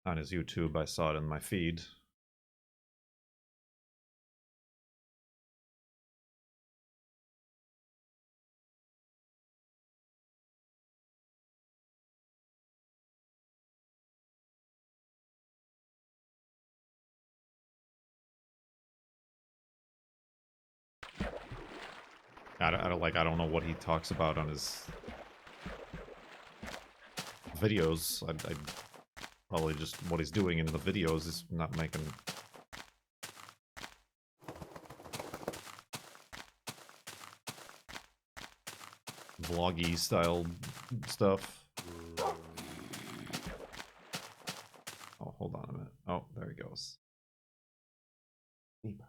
on his YouTube. I saw it in my feed. I don't know what he talks about on his videos. I probably just what he's doing in the videos is not making vloggy style stuff. Oh, hold on a minute. Oh, there he goes. Beepers.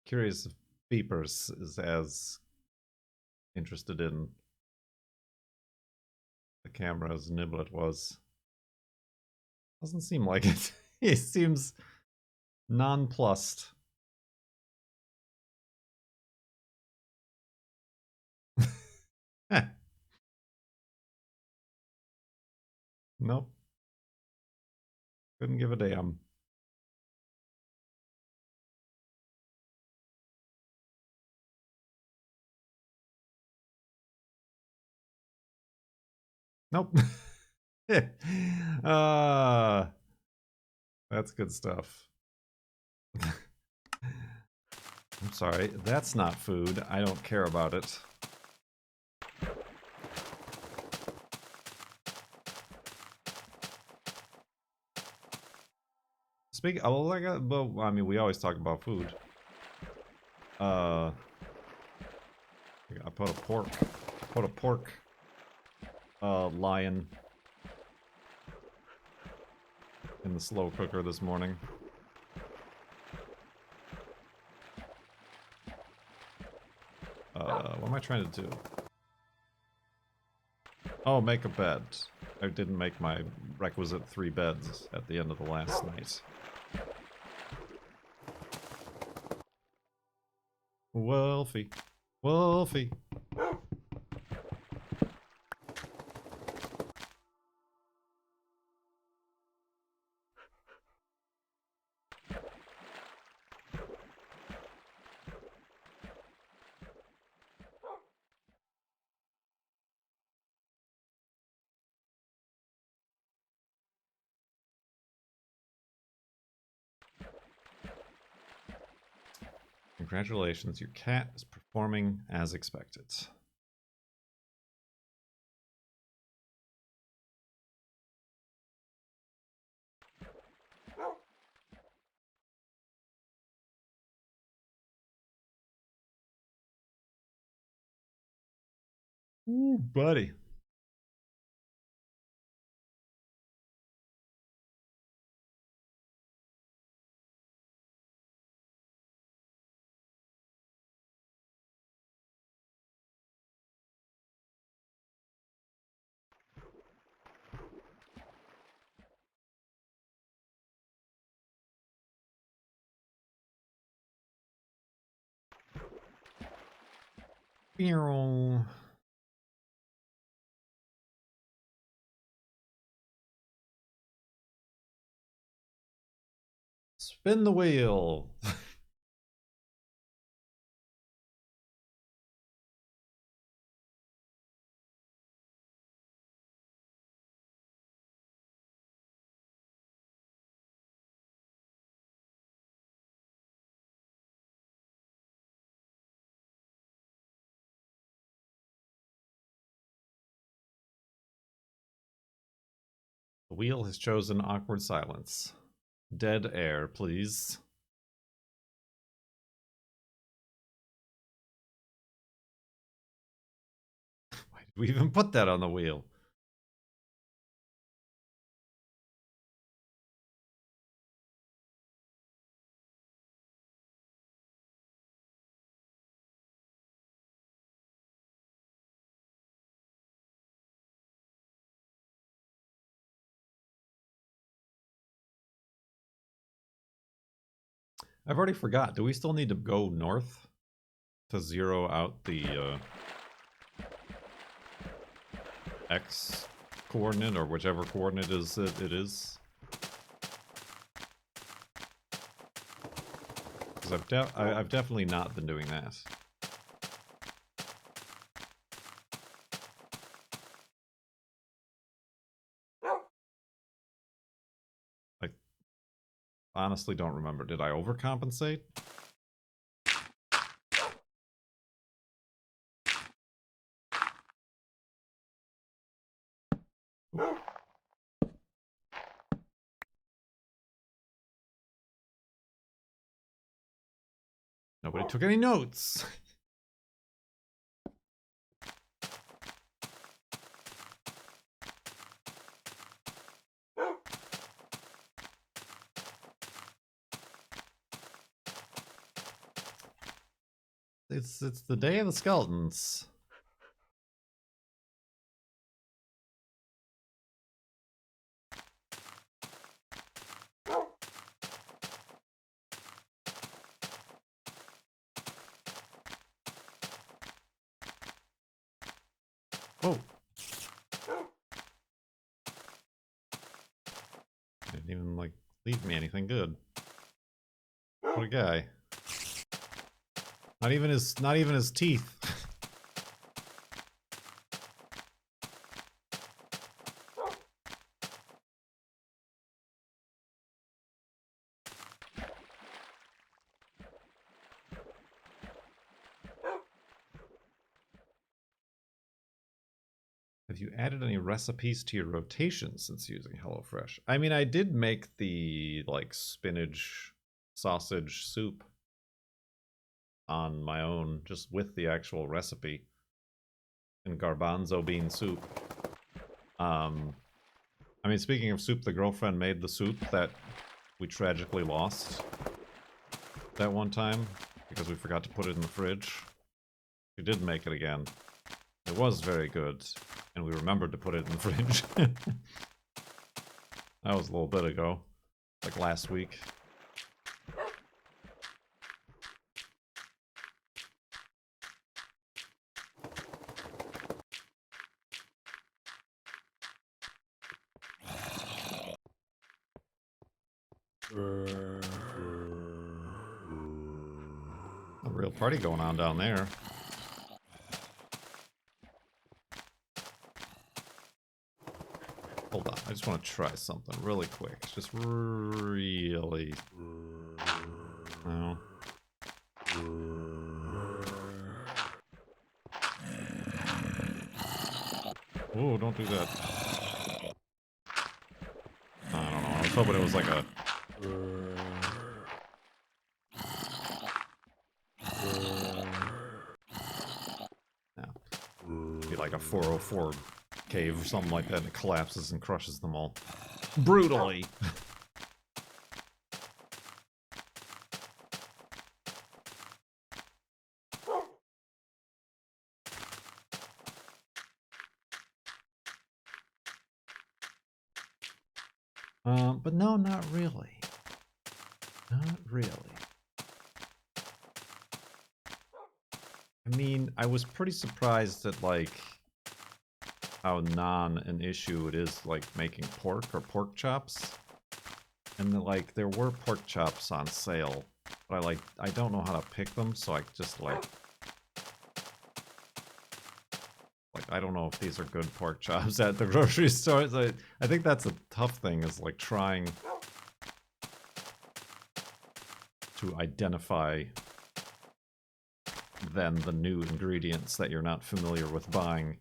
Curious if Beepers is as interested in the camera as Niblet was. Doesn't seem like it. He seems nonplussed. Nope. Couldn't give a damn. Nope. uh, that's good stuff. I'm sorry, that's not food. I don't care about it. Speak. Oh, like, well, I mean, we always talk about food. I put a pork lion in the slow cooker this morning. What am I trying to do? Oh, make a bed. I didn't make my requisite 3 beds at the end of the last night. Wolfie. Wolfie. Congratulations, your cat is performing as expected. Ooh, buddy. Spin the wheel. The wheel has chosen awkward silence. Dead air, please. Why did we even put that on the wheel? I've already forgot. Do we still need to go north to zero out the X coordinate or whichever coordinate is it is? Because I've definitely not been doing that. Honestly, don't remember. Did I overcompensate? Nobody took any notes. It's the day of the skeletons. Oh. Didn't even like leave me anything good. What a guy. Not even his teeth. Have you added any recipes to your rotation since using HelloFresh? I mean, I did make the like spinach sausage soup on my own, just with the actual recipe, and garbanzo bean soup. I mean, speaking of soup, the girlfriend made the soup that we tragically lost that one time because we forgot to put it in the fridge. She did make it again. It was very good, and we remembered to put it in the fridge. That was a little bit ago, like last week. A real party going on down there. Hold on, I just want to try something really quick. Just really... No. Oh, don't do that. I don't know, I was hoping it was like a... Yeah. Be like a 404 cave or something like that, and it collapses and crushes them all. Brutally! But no, not really. Not really. I mean, I was pretty surprised at, like, how an issue it is, like, making pork or pork chops. And, like, there were pork chops on sale, but I don't know how to pick them, so I just, like, I don't know if these are good pork chops at the grocery store. I think that's a tough thing, is, like, trying to identify then the new ingredients that you're not familiar with buying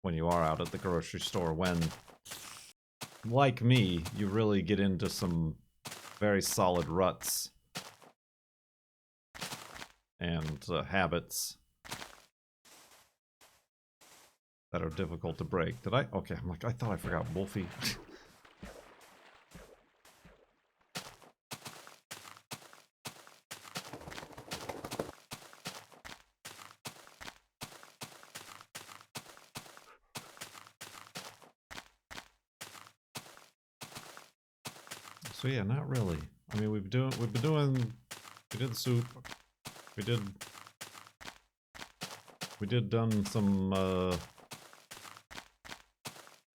when you are out at the grocery store, when, like me, you really get into some very solid ruts and habits that are difficult to break. Did I? Okay, I'm like, I thought I forgot Wolfie. So yeah, not really. I mean, we did the soup. We did done some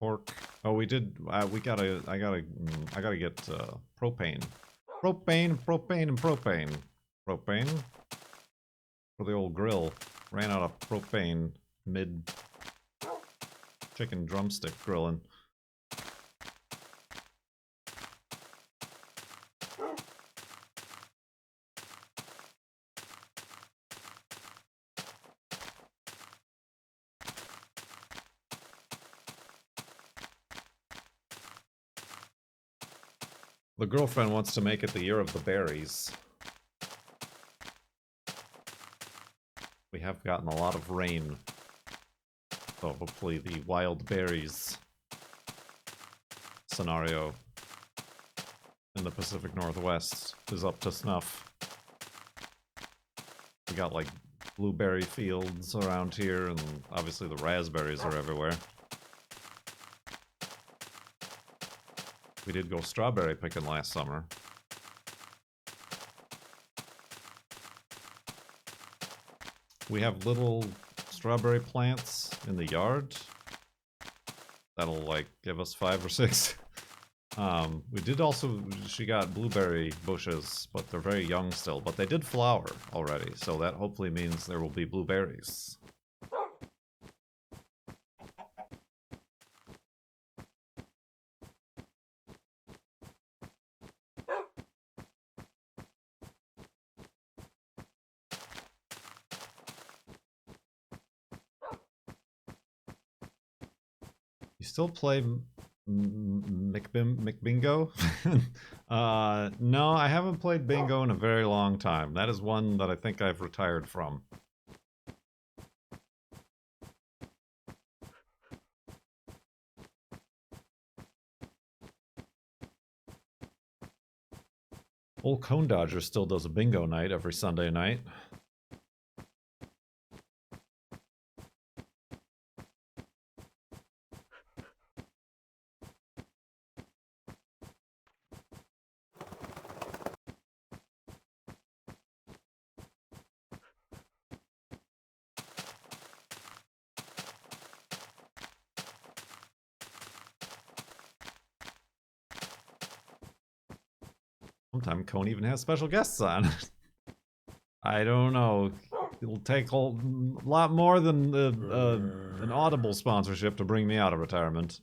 pork. Oh, we did. I gotta get propane, propane, and propane. Propane for the old grill. Ran out of propane mid chicken drumstick grilling. The girlfriend wants to make it the year of the berries. We have gotten a lot of rain. So hopefully the wild berries scenario in the Pacific Northwest is up to snuff. We got like blueberry fields around here, and obviously the raspberries are everywhere. We did go strawberry picking last summer. We have little strawberry plants in the yard that'll like give us 5 or 6. We did also, she got blueberry bushes, but they're very young still, but they did flower already, so that hopefully means there will be blueberries. You still play McBingo? No, I haven't played bingo in a very long time. That is one that I think I've retired from. Old Cone Dodger still does a bingo night every Sunday night. Sometimes Cone even has special guests on. I don't know. It'll take a lot more than an Audible sponsorship to bring me out of retirement.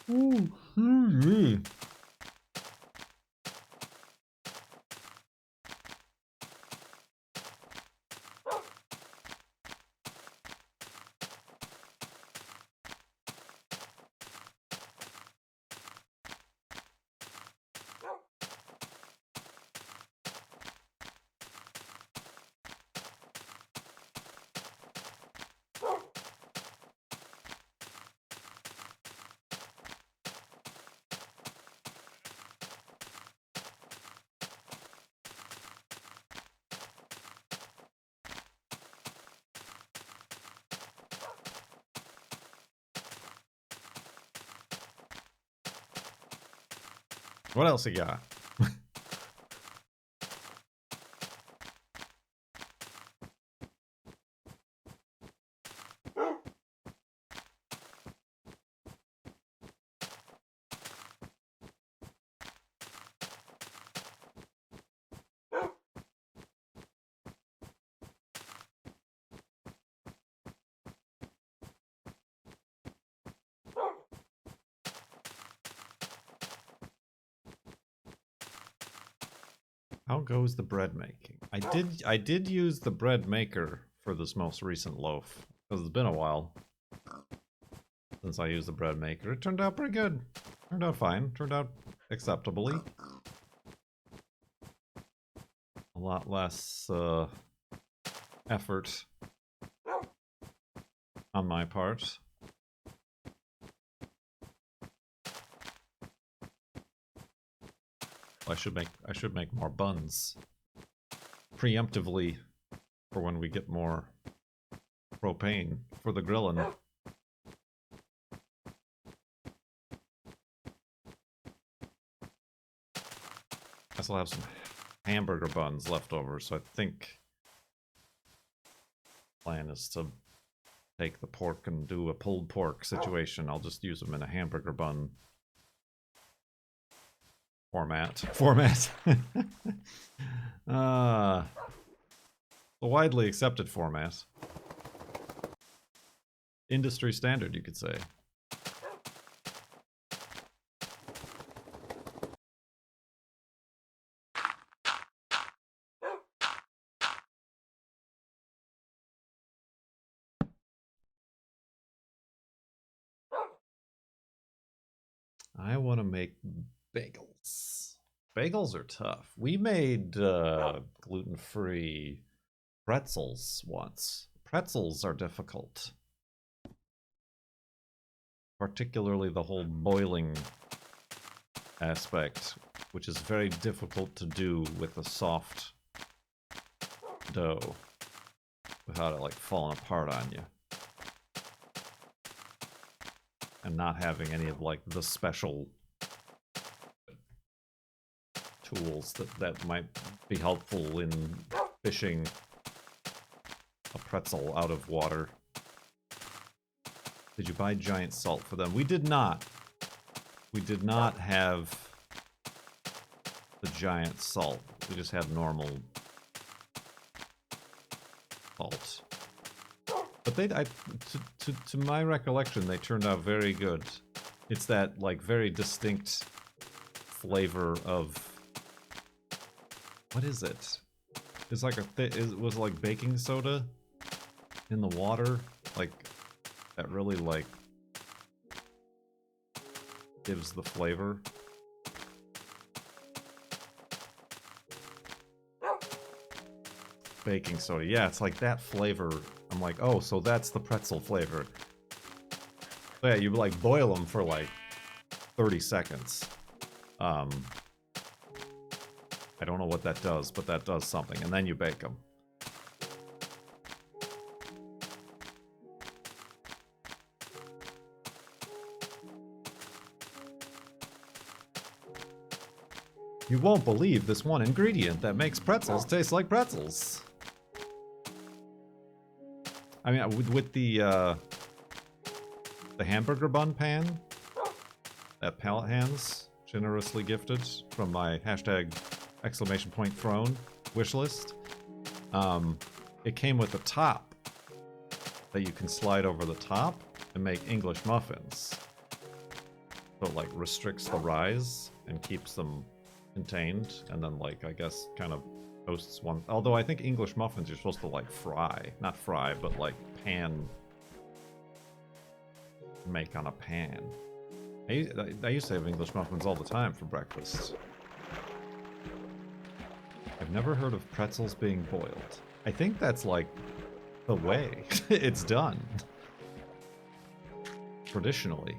Ooh, What else you got? How goes the bread making? I did use the bread maker for this most recent loaf, because it's been a while since I used the bread maker. It turned out pretty good. Turned out fine. Turned out acceptably. A lot less effort on my part. I should make more buns. preemptively for when we get more propane for the grilling. I still have some hamburger buns left over, so I think the plan is to take the pork and do a pulled pork situation. I'll just use them in a hamburger bun format. A widely accepted format. Industry standard, you could say. I want to make bagels. Bagels are tough. We made gluten-free pretzels once. Pretzels are difficult. Particularly the whole boiling aspect, which is very difficult to do with a soft dough without it like falling apart on you. And not having any of like the special tools that might be helpful in fishing a pretzel out of water. Did you buy giant salt for them? We did not. We did not have the giant salt. We just had normal salt. But to my recollection, they turned out very good. It's that like very distinct flavor of, what is it? It's like it was like baking soda in the water, like that really like gives the flavor. Baking soda, yeah, it's like that flavor. I'm like, oh, so that's the pretzel flavor. So yeah, you like boil them for like 30 seconds. I don't know what that does, but that does something, and then you bake them. You won't believe this one ingredient that makes pretzels taste like pretzels. I mean, with the hamburger bun pan that Pallet Hands generously gifted from my #!throne wishlist, it came with a top that you can slide over the top and make English muffins. So it like restricts the rise and keeps them contained, and then like I guess kind of toasts one. Although I think English muffins you're supposed to like fry, not fry, but like pan, make on a pan. I used to have English muffins all the time for breakfast. I've never heard of pretzels being boiled. I think that's like the way it's done traditionally.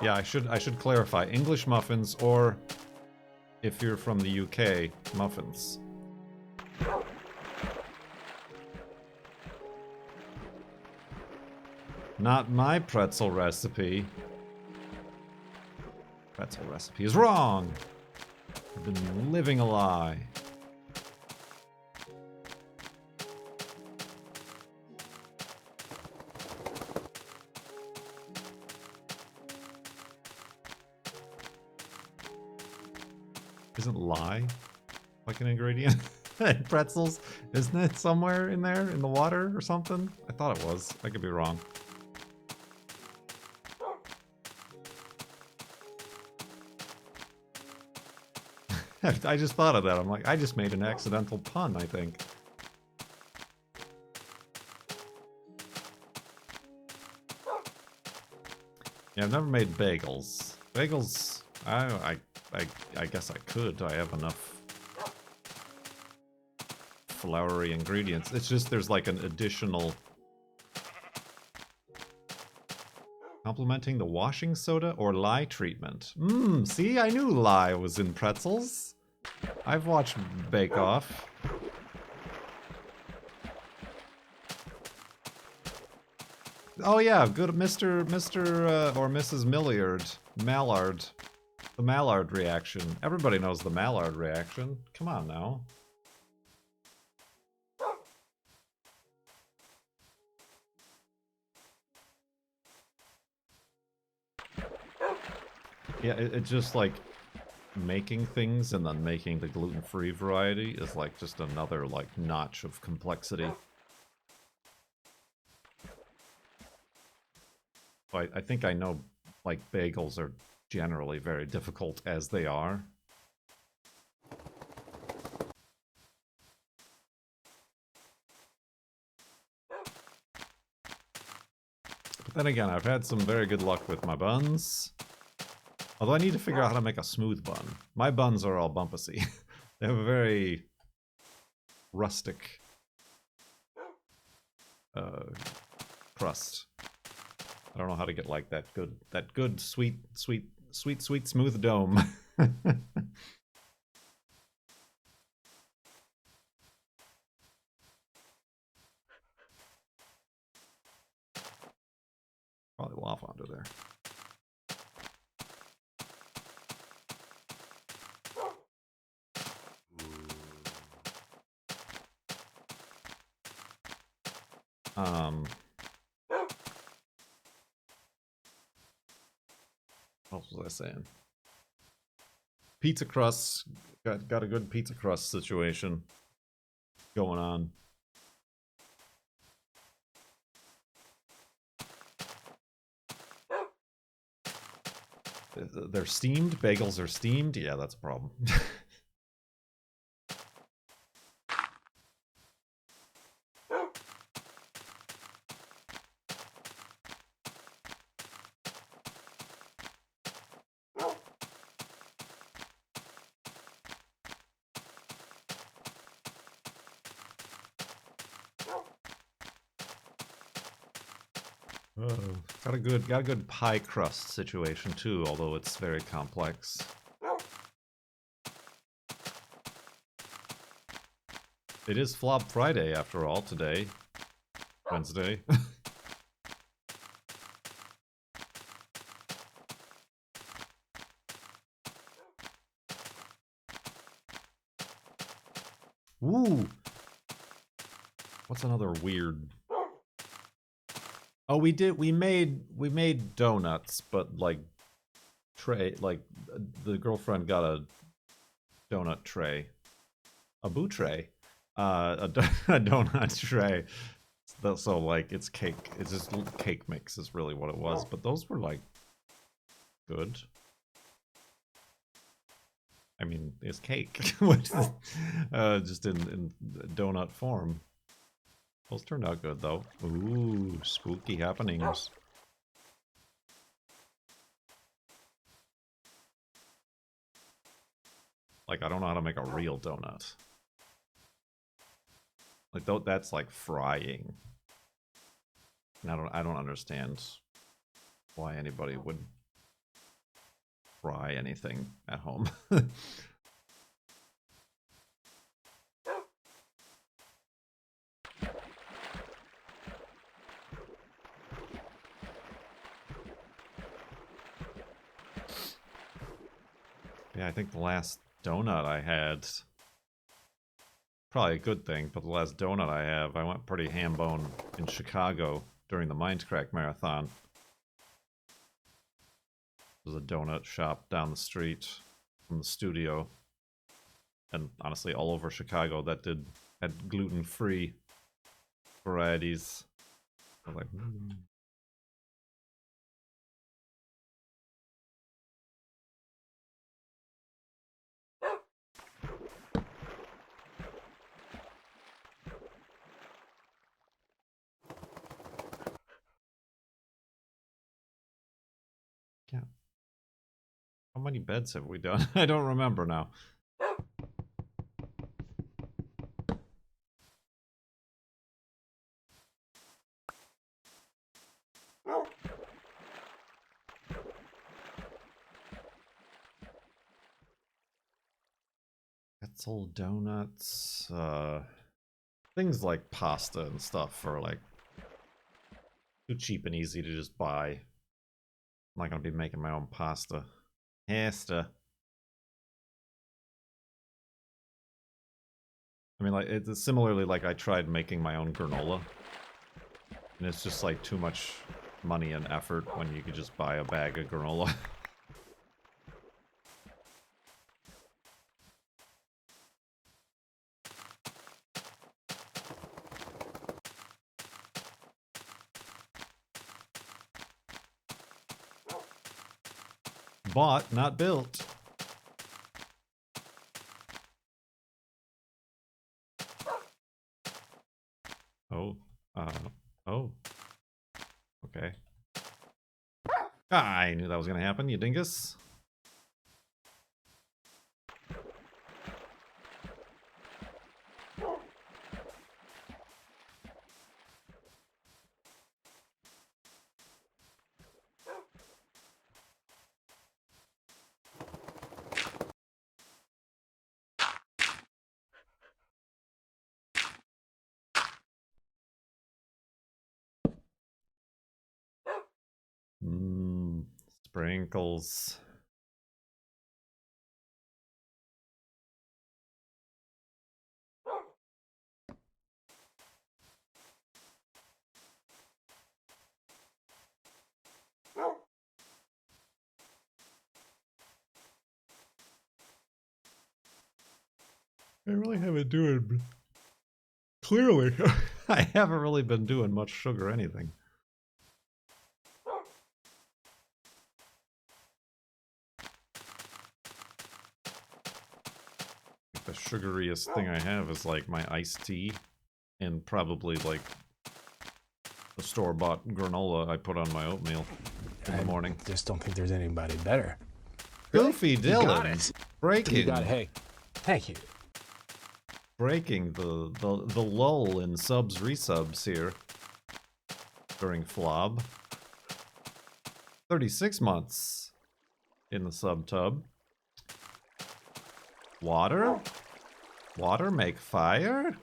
Yeah, I should clarify. English muffins, or if you're from the UK, muffins. Not my pretzel recipe. Pretzel recipe is wrong. I've been living a lie. Isn't lye like an ingredient in pretzels? Isn't it somewhere in there in the water or something? I thought it was. I could be wrong. I just thought of that. I'm like, I just made an accidental pun, I think. Yeah, I've never made bagels. Bagels, I guess I could. I have enough floury ingredients. It's just there's like an additional Complementing the washing soda or lye treatment. Mmm, see, I knew lye was in pretzels. I've watched Bake Off. Oh yeah, good Mr. Or Mrs. Mallard. The Mallard reaction. Everybody knows the Mallard reaction. Come on now. Yeah, it's just like making things and then making the gluten-free variety is like just another like notch of complexity. I think I know like bagels are generally very difficult as they are. But then again, I've had some very good luck with my buns. Although I need to figure out how to make a smooth bun. My buns are all bumpusy. They have a very rustic crust. I don't know how to get like that good sweet smooth dome. Probably lava under there. What else was I saying? Pizza crusts. Got a good pizza crust situation going on. They're steamed? Bagels are steamed? Yeah, that's a problem. Got a good pie crust situation too, although it's very complex. It is Flop Friday after all today. Wednesday. Ooh. What's another weird? Oh, we made donuts, but like tray, like the girlfriend got a donut tray. A boot tray. A donut tray. So like it's cake. It's just cake mix is really what it was, but those were like good. I mean, it's cake. Just in donut form. Those turned out good, though. Ooh, spooky happenings. Like, I don't know how to make a real donut. Like, that's like frying. And I don't understand why anybody would fry anything at home. Yeah, I think the last donut I had, probably a good thing, but the last donut I went pretty ham-bone in Chicago during the Mindcrack Marathon. There's a donut shop down the street from the studio. And honestly, all over Chicago that had gluten-free varieties. I was like, yeah. How many beds have we done? I don't remember now. pretzel donuts, things like pasta and stuff are like too cheap and easy to just buy. I'm not gonna be making my own pasta. Pasta. I mean, like, it's similarly like I tried making my own granola, and it's just like too much money and effort when you could just buy a bag of granola. Bought, not built. Oh, oh. Okay. Ah, I knew that was gonna happen, you dingus. Mmm, sprinkles. I really haven't doing... Clearly, I haven't really been doing much sugar anything. The sugariest thing I have is like my iced tea and probably like the store-bought granola I put on my oatmeal in the morning. I just don't think there's anybody better. Goofy Really? You got Dylan, it. breaking. You got it. Hey, thank you. Breaking the lull in subs resubs here during Flob. 36 months in the sub tub. Water? Water make fire?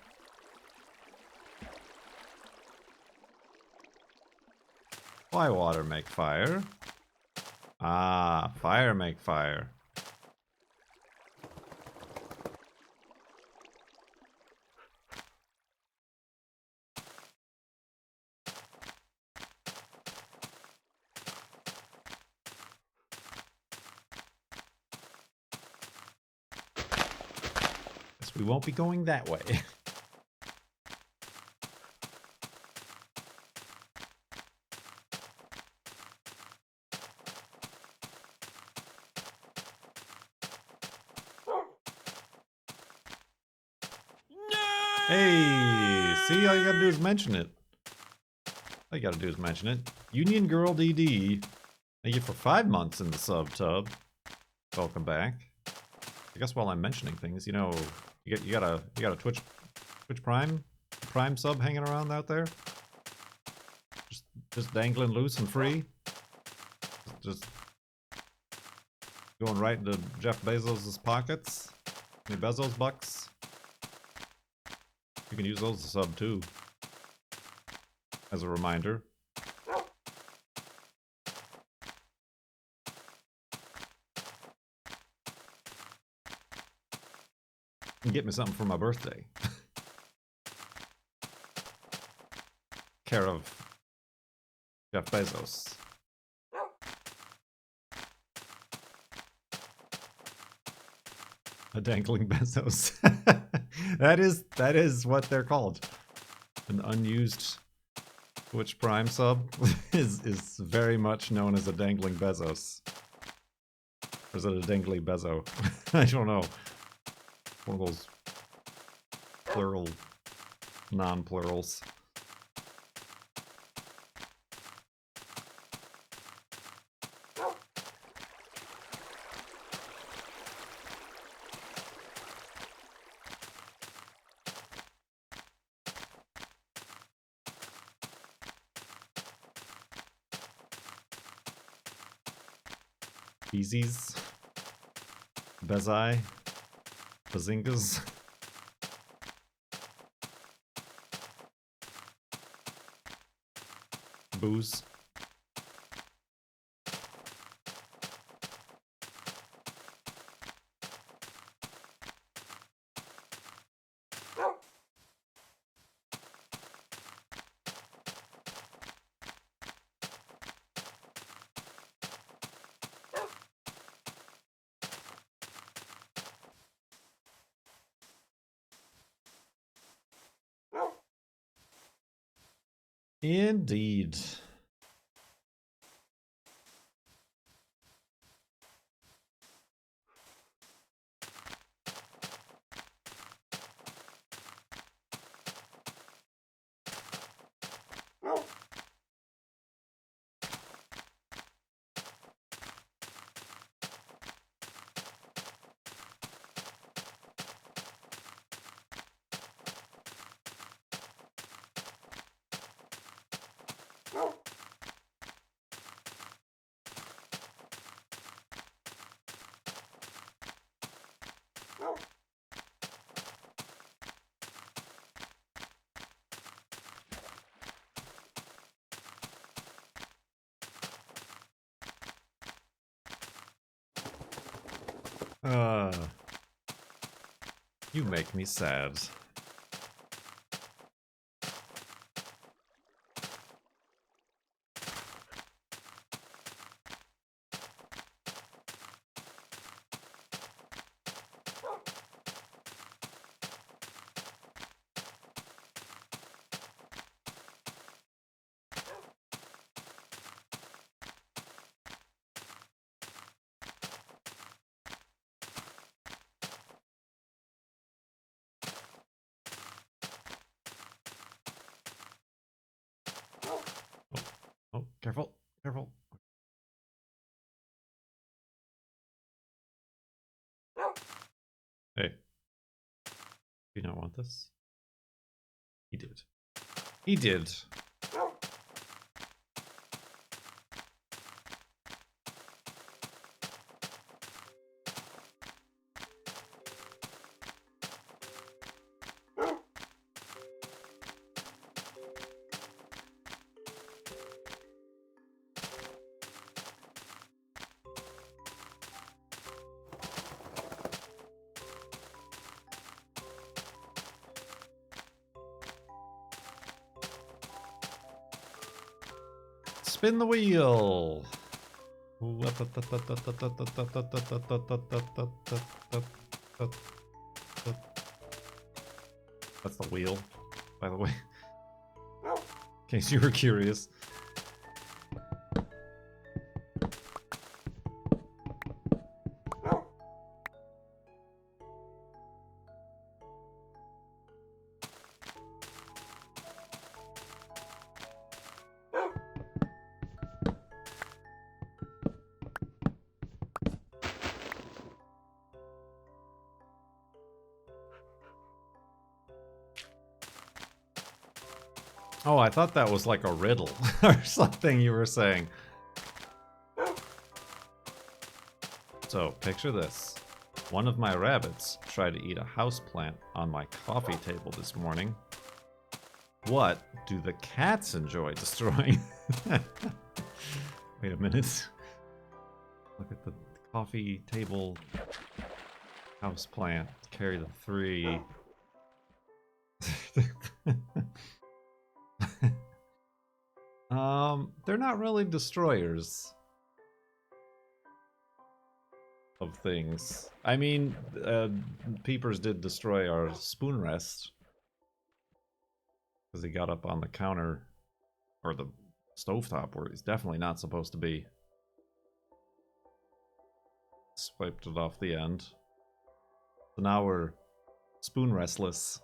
Why water make fire? Ah, fire make fire. Guess we won't be going that way. Hey, see, all you gotta do is mention it. All you gotta do is mention it. Union Girl DD, thank you for 5 months in the sub tub. Welcome back. I guess while I'm mentioning things, you know, you got a Twitch Prime sub hanging around out there. Just dangling loose and free. Just going right into Jeff Bezos' pockets. Any Bezos bucks? You can use those to sub too. As a reminder. And get me something for my birthday. Care of Jeff Bezos. A dangling Bezos. that is what they're called. An unused Twitch Prime sub is very much known as a dangling Bezos. Or is it a dangly Bezo? I don't know. One of those plural, non-plurals. Beezies. Bezai. Bazingas. Booze. Indeed. You make me sad. Oh, careful, careful. Hey, do you not want this? He did. He did. Spin the wheel. That's the wheel, by the way. In case you were curious. Oh, I thought that was like a riddle or something you were saying. So, picture this. One of my rabbits tried to eat a houseplant on my coffee table this morning. What do the cats enjoy destroying? Wait a minute. Look at the coffee table houseplant. Carry the 3. They're not really destroyers of things. I mean, Peepers did destroy our spoon rest because he got up on the counter or the stovetop where he's definitely not supposed to be. Swiped it off the end. So now we're spoon restless.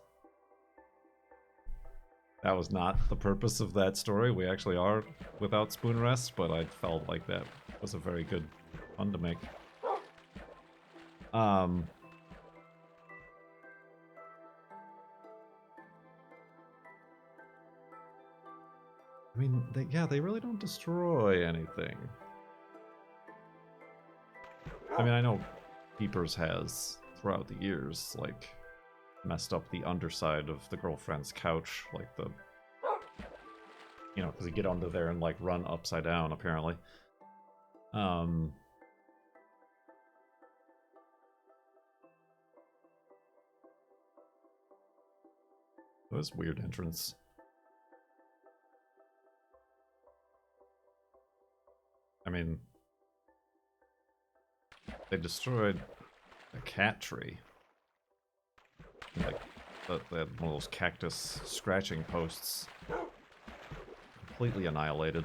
That was not the purpose of that story. We actually are without spoon rest, but I felt like that was a very good one to make. I mean, they really don't destroy anything. I mean, I know Peepers has throughout the years, like messed up the underside of the girlfriend's couch, like the, you know, because you get under there and like run upside down apparently. It was weird entrance. I mean, they destroyed a cat tree. Like, they had one of those cactus scratching posts. Completely annihilated.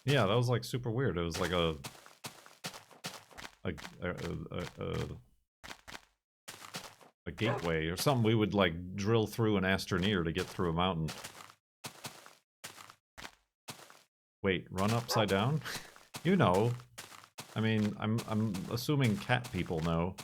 Yeah, that was like super weird. It was like a gateway or something we would like drill through an astroneer to get through a mountain. Wait, run upside down? You know. I mean, I'm assuming cat people know.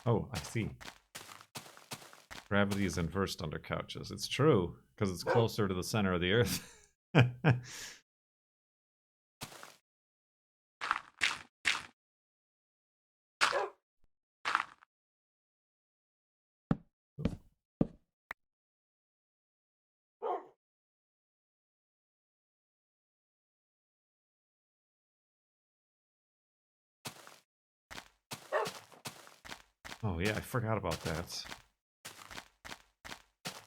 Oh, I see. Gravity is inversed under couches. It's true, because it's closer to the center of the earth. Oh yeah, I forgot about that.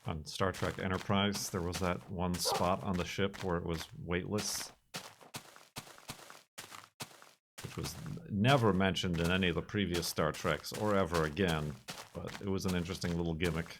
On Star Trek Enterprise, there was that one spot on the ship where it was weightless. Which was never mentioned in any of the previous Star Treks, or ever again. But it was an interesting little gimmick.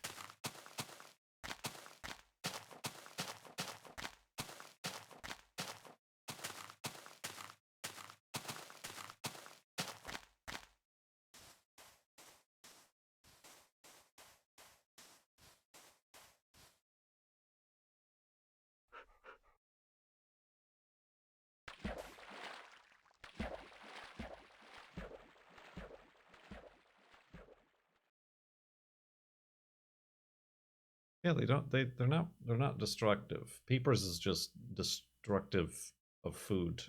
Yeah, they're not destructive. Peepers is just destructive of food.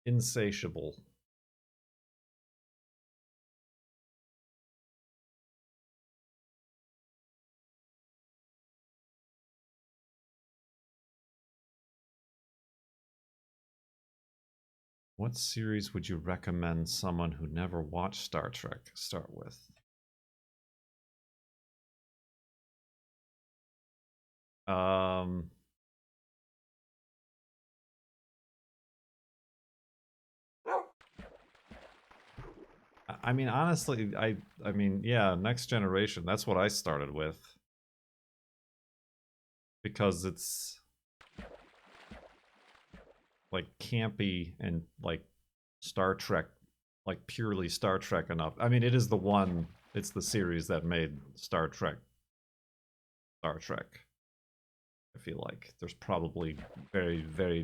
Insatiable. What series would you recommend someone who never watched Star Trek start with? I mean, honestly, I mean, yeah, Next Generation, that's what I started with. Because it's like campy and like Star Trek, like purely Star Trek enough. I mean, it is the one, it's the series that made Star Trek Star Trek. I feel like there's probably very, very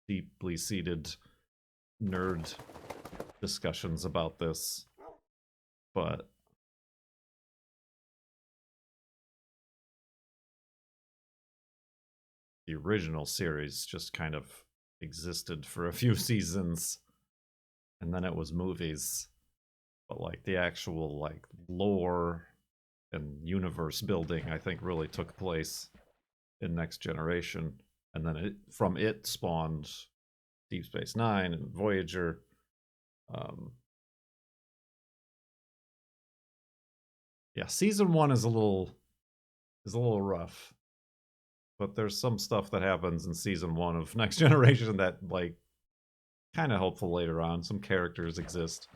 deeply seated nerd discussions about this, but the original series just kind of existed for a few seasons, and then it was movies. But like the actual like lore and universe building, I think really took place in Next Generation, and then from it spawned Deep Space Nine and Voyager. Yeah, season 1 is a little rough, but there's some stuff that happens in season 1 of Next Generation that like kind of helpful later on. Some characters exist.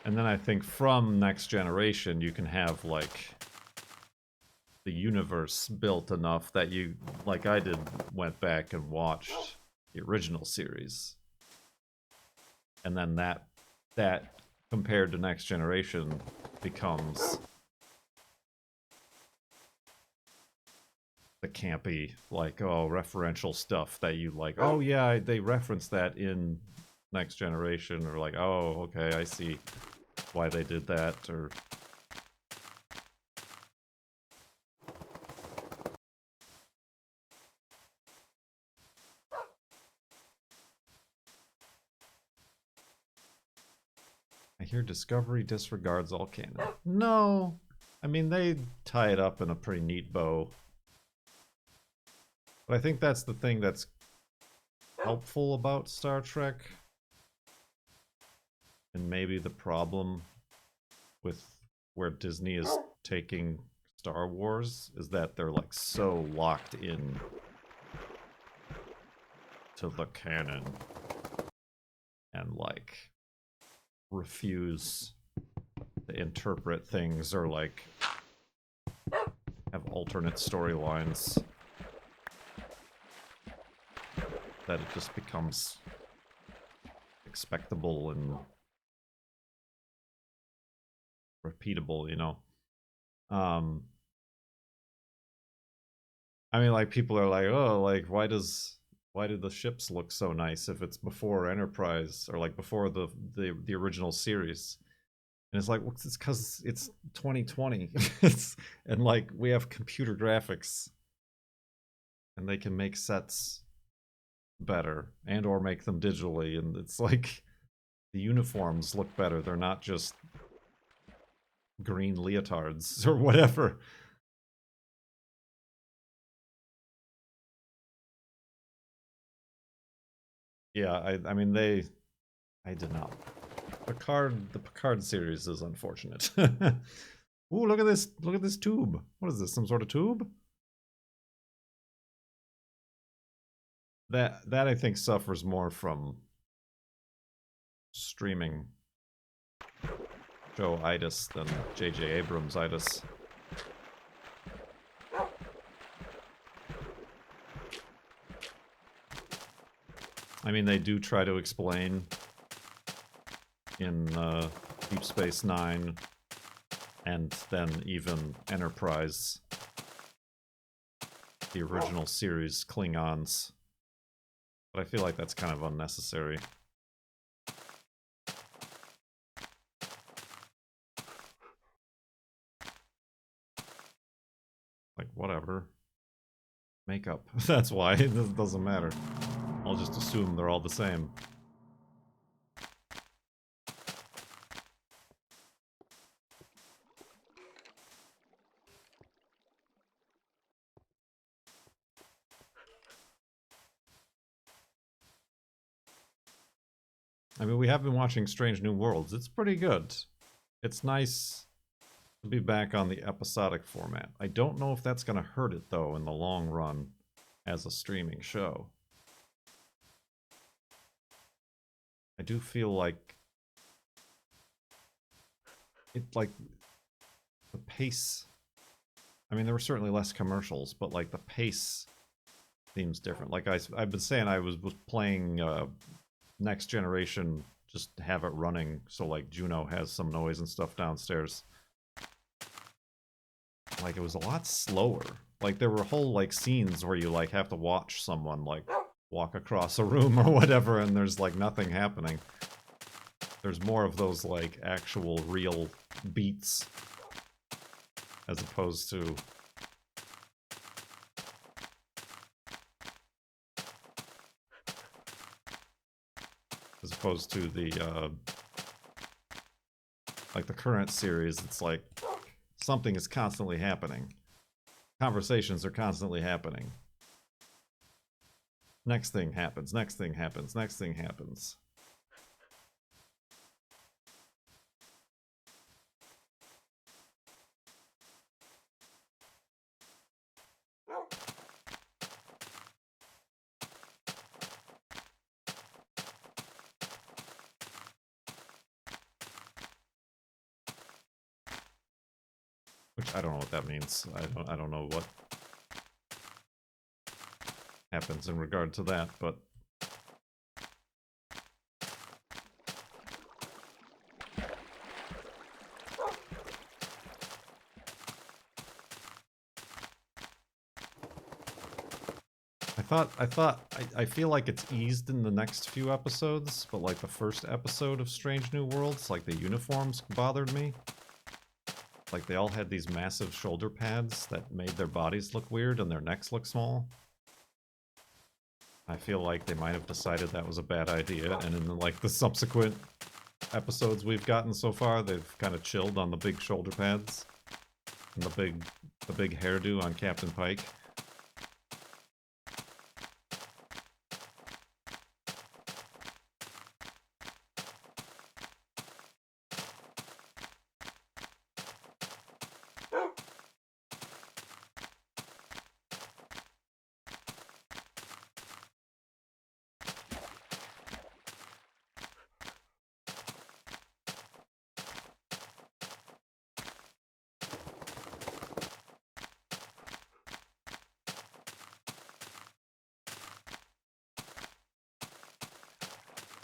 And then I think from Next Generation, you can have, like, the universe built enough that you, like I did, went back and watched the original series. And then that compared to Next Generation becomes the campy, like, oh, referential stuff that you like, oh yeah, they referenced that in Next Generation, or like, oh, okay, I see why they did that, or I hear Discovery disregards all canon. No, I mean, they tie it up in a pretty neat bow. But I think that's the thing that's helpful about Star Trek. And maybe the problem with where Disney is taking Star Wars is that they're like so locked in to the canon and like refuse to interpret things or like have alternate storylines, that it just becomes expectable and repeatable, you know. I mean, like, people are like, oh, like, why do the ships look so nice if it's before Enterprise, or like before the original series? And it's like, well, it's because it's 2020. And like, we have computer graphics and they can make sets better and or make them digitally, and it's like the uniforms look better. They're not just green leotards or whatever. Yeah, I mean, I did not. The Picard series is unfortunate. Ooh, look at this! Look at this tube. What is this? Some sort of tube? That I think suffers more from streaming Joe itis than J.J. Abrams itis. I mean, they do try to explain in Deep Space Nine and then even Enterprise, the original series Klingons. But I feel like that's kind of unnecessary. Like, whatever. Makeup. That's why. It doesn't matter. I'll just assume they're all the same. I mean, we have been watching Strange New Worlds. It's pretty good. It's nice to be back on the episodic format. I don't know if that's going to hurt it, though, in the long run as a streaming show. I do feel like the pace, I mean, there were certainly less commercials, but like the pace seems different. Like I've been saying, I was playing Next Generation, just have it running, so like Juno has some noise and stuff downstairs. Like, it was a lot slower. Like, there were whole like scenes where you like have to watch someone like walk across a room or whatever, and there's like nothing happening. There's more of those like actual real beats as opposed to the like the current series. It's like something is constantly happening. Conversations are constantly happening. Next thing happens, next thing happens, next thing happens. Which I don't know what that means. I don't know what happens in regard to that, but I feel like it's eased in the next few episodes, but like the first episode of Strange New Worlds, like the uniforms bothered me. Like they all had these massive shoulder pads that made their bodies look weird and their necks look small. I feel like they might have decided that was a bad idea, and in like the subsequent episodes we've gotten so far, they've kind of chilled on the big shoulder pads and the big hairdo on Captain Pike.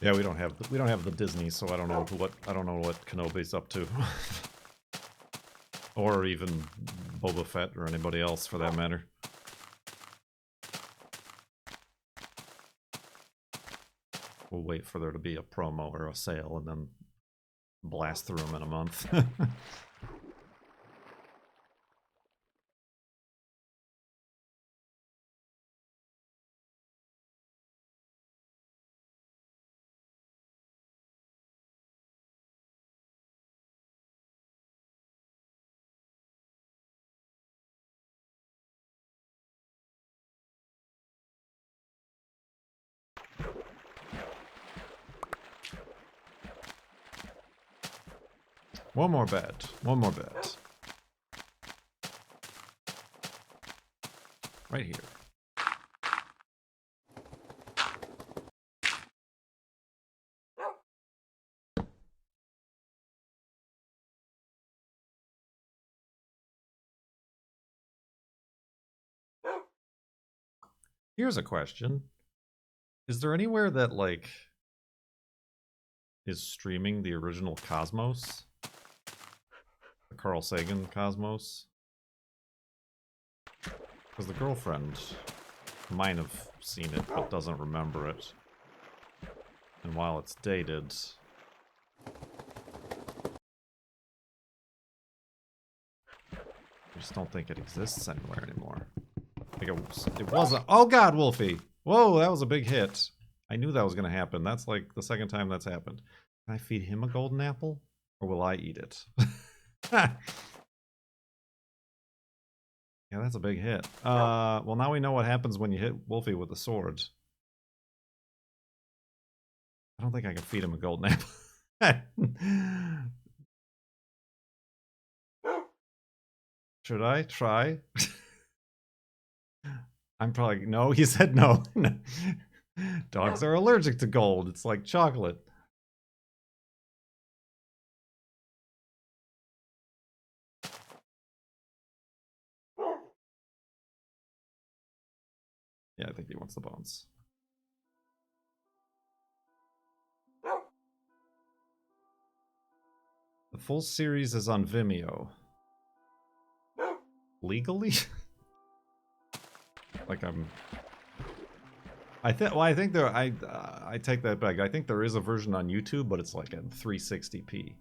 Yeah, we don't have the Disney, so I don't know what Kenobi's up to, or even Boba Fett or anybody else for that matter. We'll wait for there to be a promo or a sale, and then blast through them in a month. One more bet. One more bet. Right here. Here's a question. Is there anywhere that, like, is streaming the original Cosmos? The Carl Sagan Cosmos? Because the girlfriend might have seen it, but doesn't remember it. And while it's dated... I just don't think it exists anywhere anymore. Like it wasn't... Oh god, Wolfie! Whoa, that was a big hit. I knew that was going to happen. That's like the second time that's happened. Can I feed him a golden apple? Or will I eat it? Yeah, that's a big hit. Well, now we know what happens when you hit Wolfie with a sword. I don't think I can feed him a golden apple. Should I try? I'm probably... No, he said no. Dogs are allergic to gold. It's like chocolate. Yeah, I think he wants the bones. The full series is on Vimeo. Legally? Like I think there... I take that back. I think there is a version on YouTube, but it's like in 360p.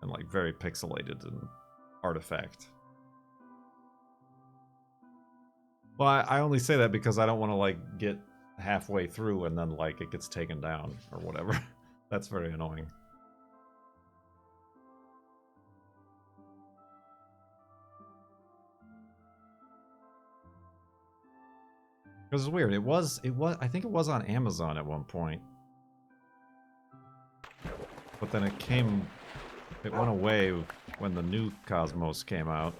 And like very pixelated and artifact. Well, I only say that because I don't want to like get halfway through and then like it gets taken down or whatever. That's very annoying. Because it's weird. It was. I think it was on Amazon at one point, but then it came. It went away when the new Cosmos came out,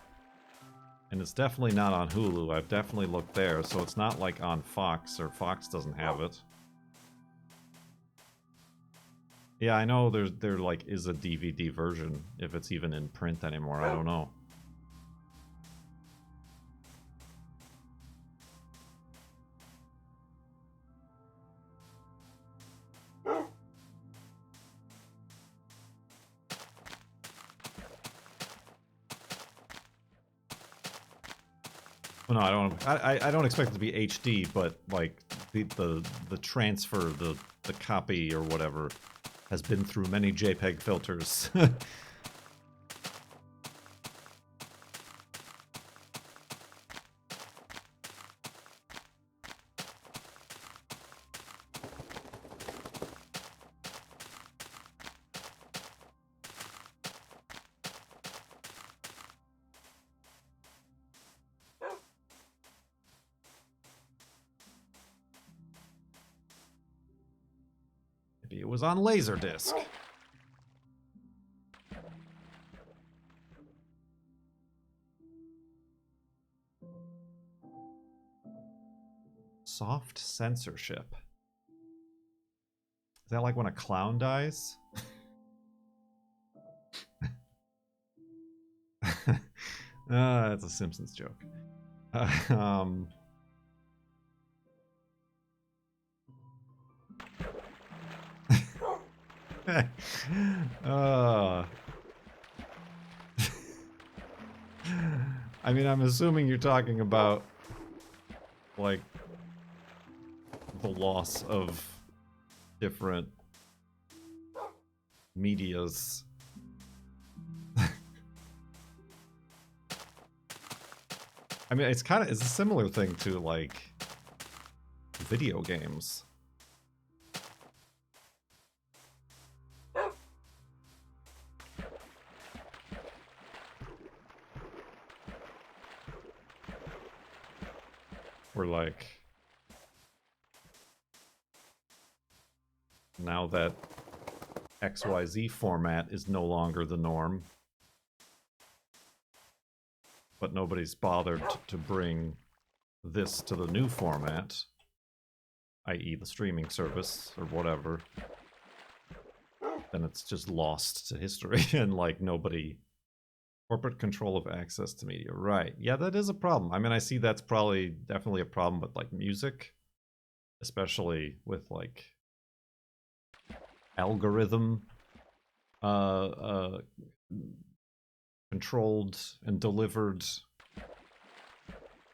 and it's definitely not on Hulu. I've definitely looked there, so it's not like on Fox, or Fox doesn't have it. Yeah, I know there like is a DVD version, if it's even in print anymore. I don't know. Well, no, I don't. I don't expect it to be HD, but like the transfer, the copy or whatever, has been through many JPEG filters. Maybe it was on Laserdisc. Soft censorship. Is that like when a clown dies? That's a Simpsons joke. Um, I mean, I'm assuming you're talking about like the loss of different medias. I mean, it's a similar thing to like video games. Where like now that XYZ format is no longer the norm, but nobody's bothered to bring this to the new format, i.e. the streaming service or whatever, then it's just lost to history and like nobody... Corporate control of access to media. Right. Yeah, that is a problem. I mean, I see that's probably definitely a problem with like music, especially with like algorithm controlled and delivered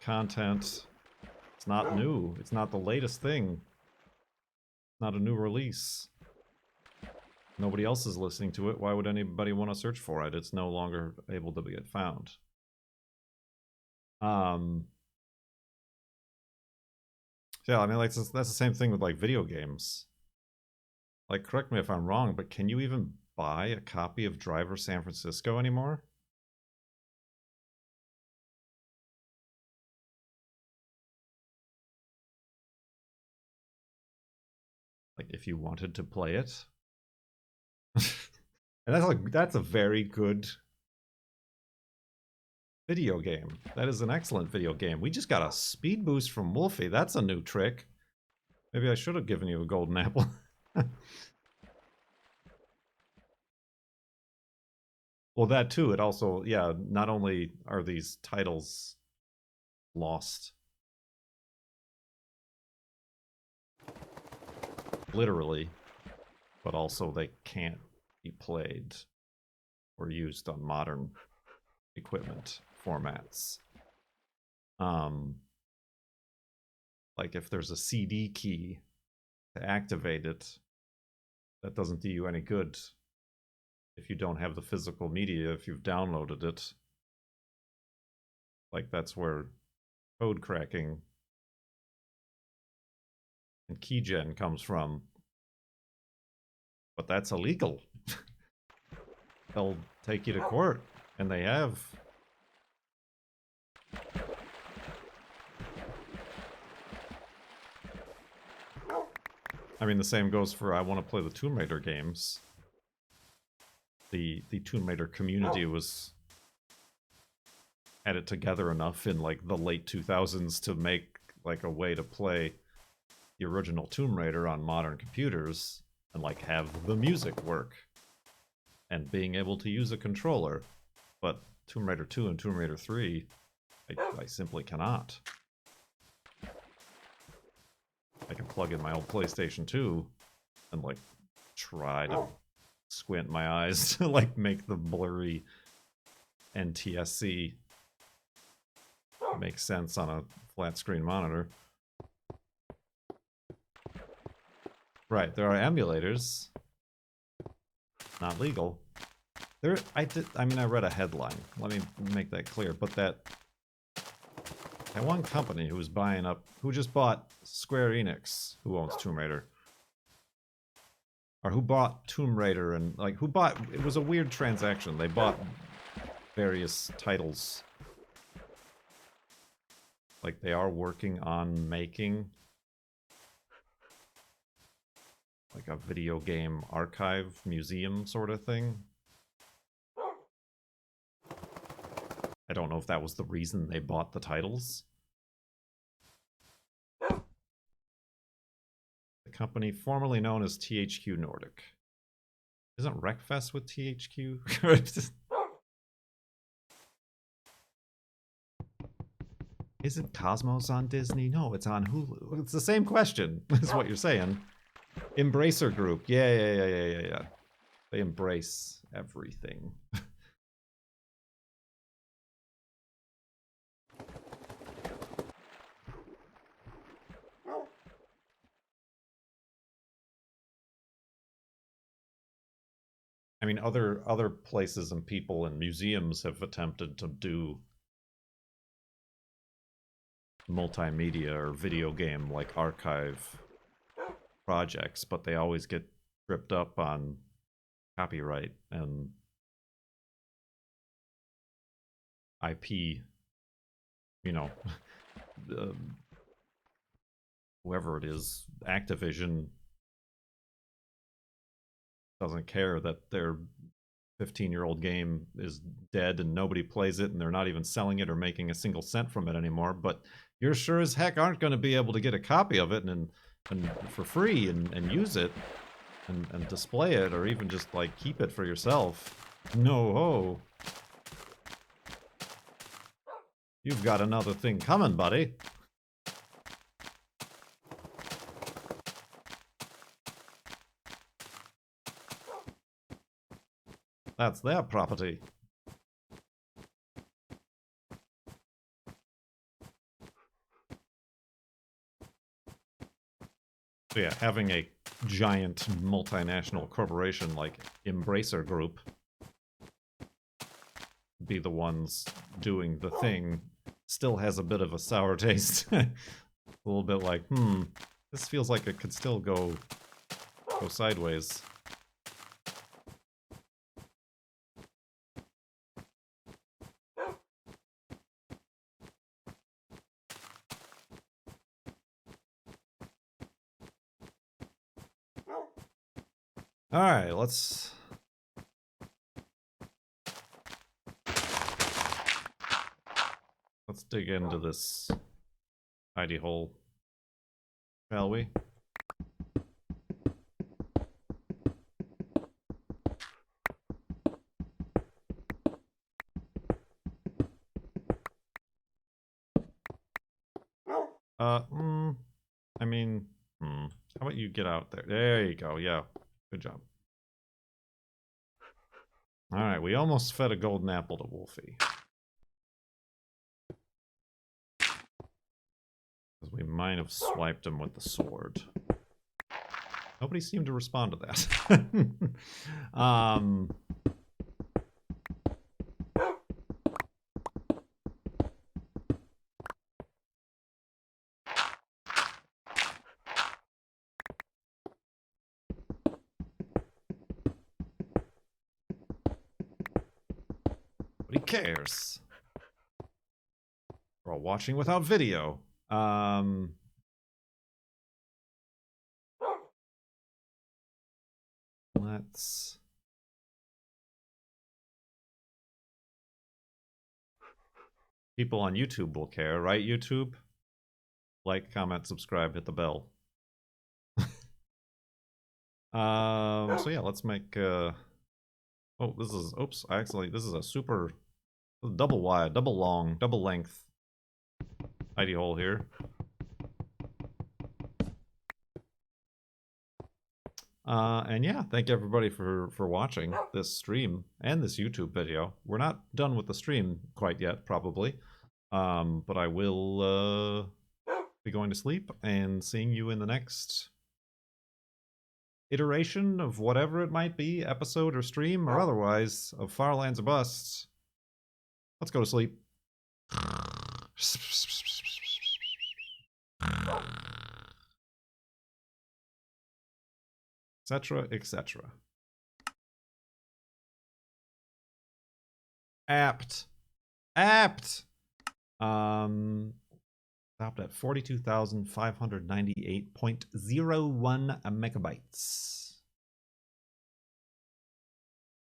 content. It's not new. It's not the latest thing. It's not a new release. Nobody else is listening to it. Why would anybody want to search for it? It's no longer able to get found. Yeah, I mean, like that's the same thing with like video games. Like, correct me if I'm wrong, but can you even buy a copy of Driver San Francisco anymore? Like, if you wanted to play it? And that's a very good video game. That is an excellent video game. We just got a speed boost from Wolfie. That's a new trick. Maybe I should have given you a golden apple. Well, that too. It also, yeah, not only are these titles lost, literally, but also they can't be played or used on modern equipment formats. Like if there's a CD key to activate it, that doesn't do you any good if you don't have the physical media, if you've downloaded it. Like that's where code cracking and keygen comes from. But that's illegal. They'll take you to court, and they have. I mean, the same goes for I want to play the Tomb Raider games. The Tomb Raider community had it together enough in like the late 2000s to make like a way to play the original Tomb Raider on modern computers and like have the music work and being able to use a controller. But Tomb Raider 2 and Tomb Raider 3, I simply cannot. I can plug in my old PlayStation 2 and like try to squint my eyes to like make the blurry NTSC make sense on a flat screen monitor. Right, there are emulators. Not legal. I mean I read a headline. Let me make that clear, but that one company who was buying up, who just bought Square Enix, who owns Tomb Raider, or who bought Tomb Raider, and like it was a weird transaction. They bought various titles. Like they are working on making like a video game archive museum sort of thing. I don't know if that was the reason they bought the titles. The company formerly known as THQ Nordic. Isn't Wreckfest with THQ? Isn't Cosmos on Disney? No, it's on Hulu. It's the same question, is what you're saying. Embracer Group. Yeah. They embrace everything. I mean, other places and people and museums have attempted to do multimedia or video game like archive projects, but they always get tripped up on copyright and IP, you know. Whoever it is, Activision doesn't care that their 15-year-old game is dead and nobody plays it and they're not even selling it or making a single cent from it anymore, but you're sure as heck aren't going to be able to get a copy of it and for free and use it and display it or even just like keep it for yourself. No ho. You've got another thing coming, buddy. That's their property. So yeah, having a giant multinational corporation like Embracer Group be the ones doing the thing still has a bit of a sour taste. A little bit like, this feels like it could still go sideways. Alright, let's dig into this hidey hole, shall we? I mean, how about you get out there? There you go, yeah. Good job. Alright, we almost fed a golden apple to Wolfie. Because we might have swiped him with the sword. Nobody seemed to respond to that. Nobody cares. We're all watching without video. Let's... People on YouTube will care, right, YouTube? Like, comment, subscribe, hit the bell. So yeah, let's make, oh, this is, oops, this is a super, double wide, double long, double length hidey hole here. And yeah, thank everybody for watching this stream and this YouTube video. We're not done with the stream quite yet, probably. But I will be going to sleep and seeing you in the next iteration of whatever it might be, episode or stream or otherwise, of Farlands or Busts. Let's go to sleep. Etc., etc. Apt. Stopped at 42,598.01 megabytes.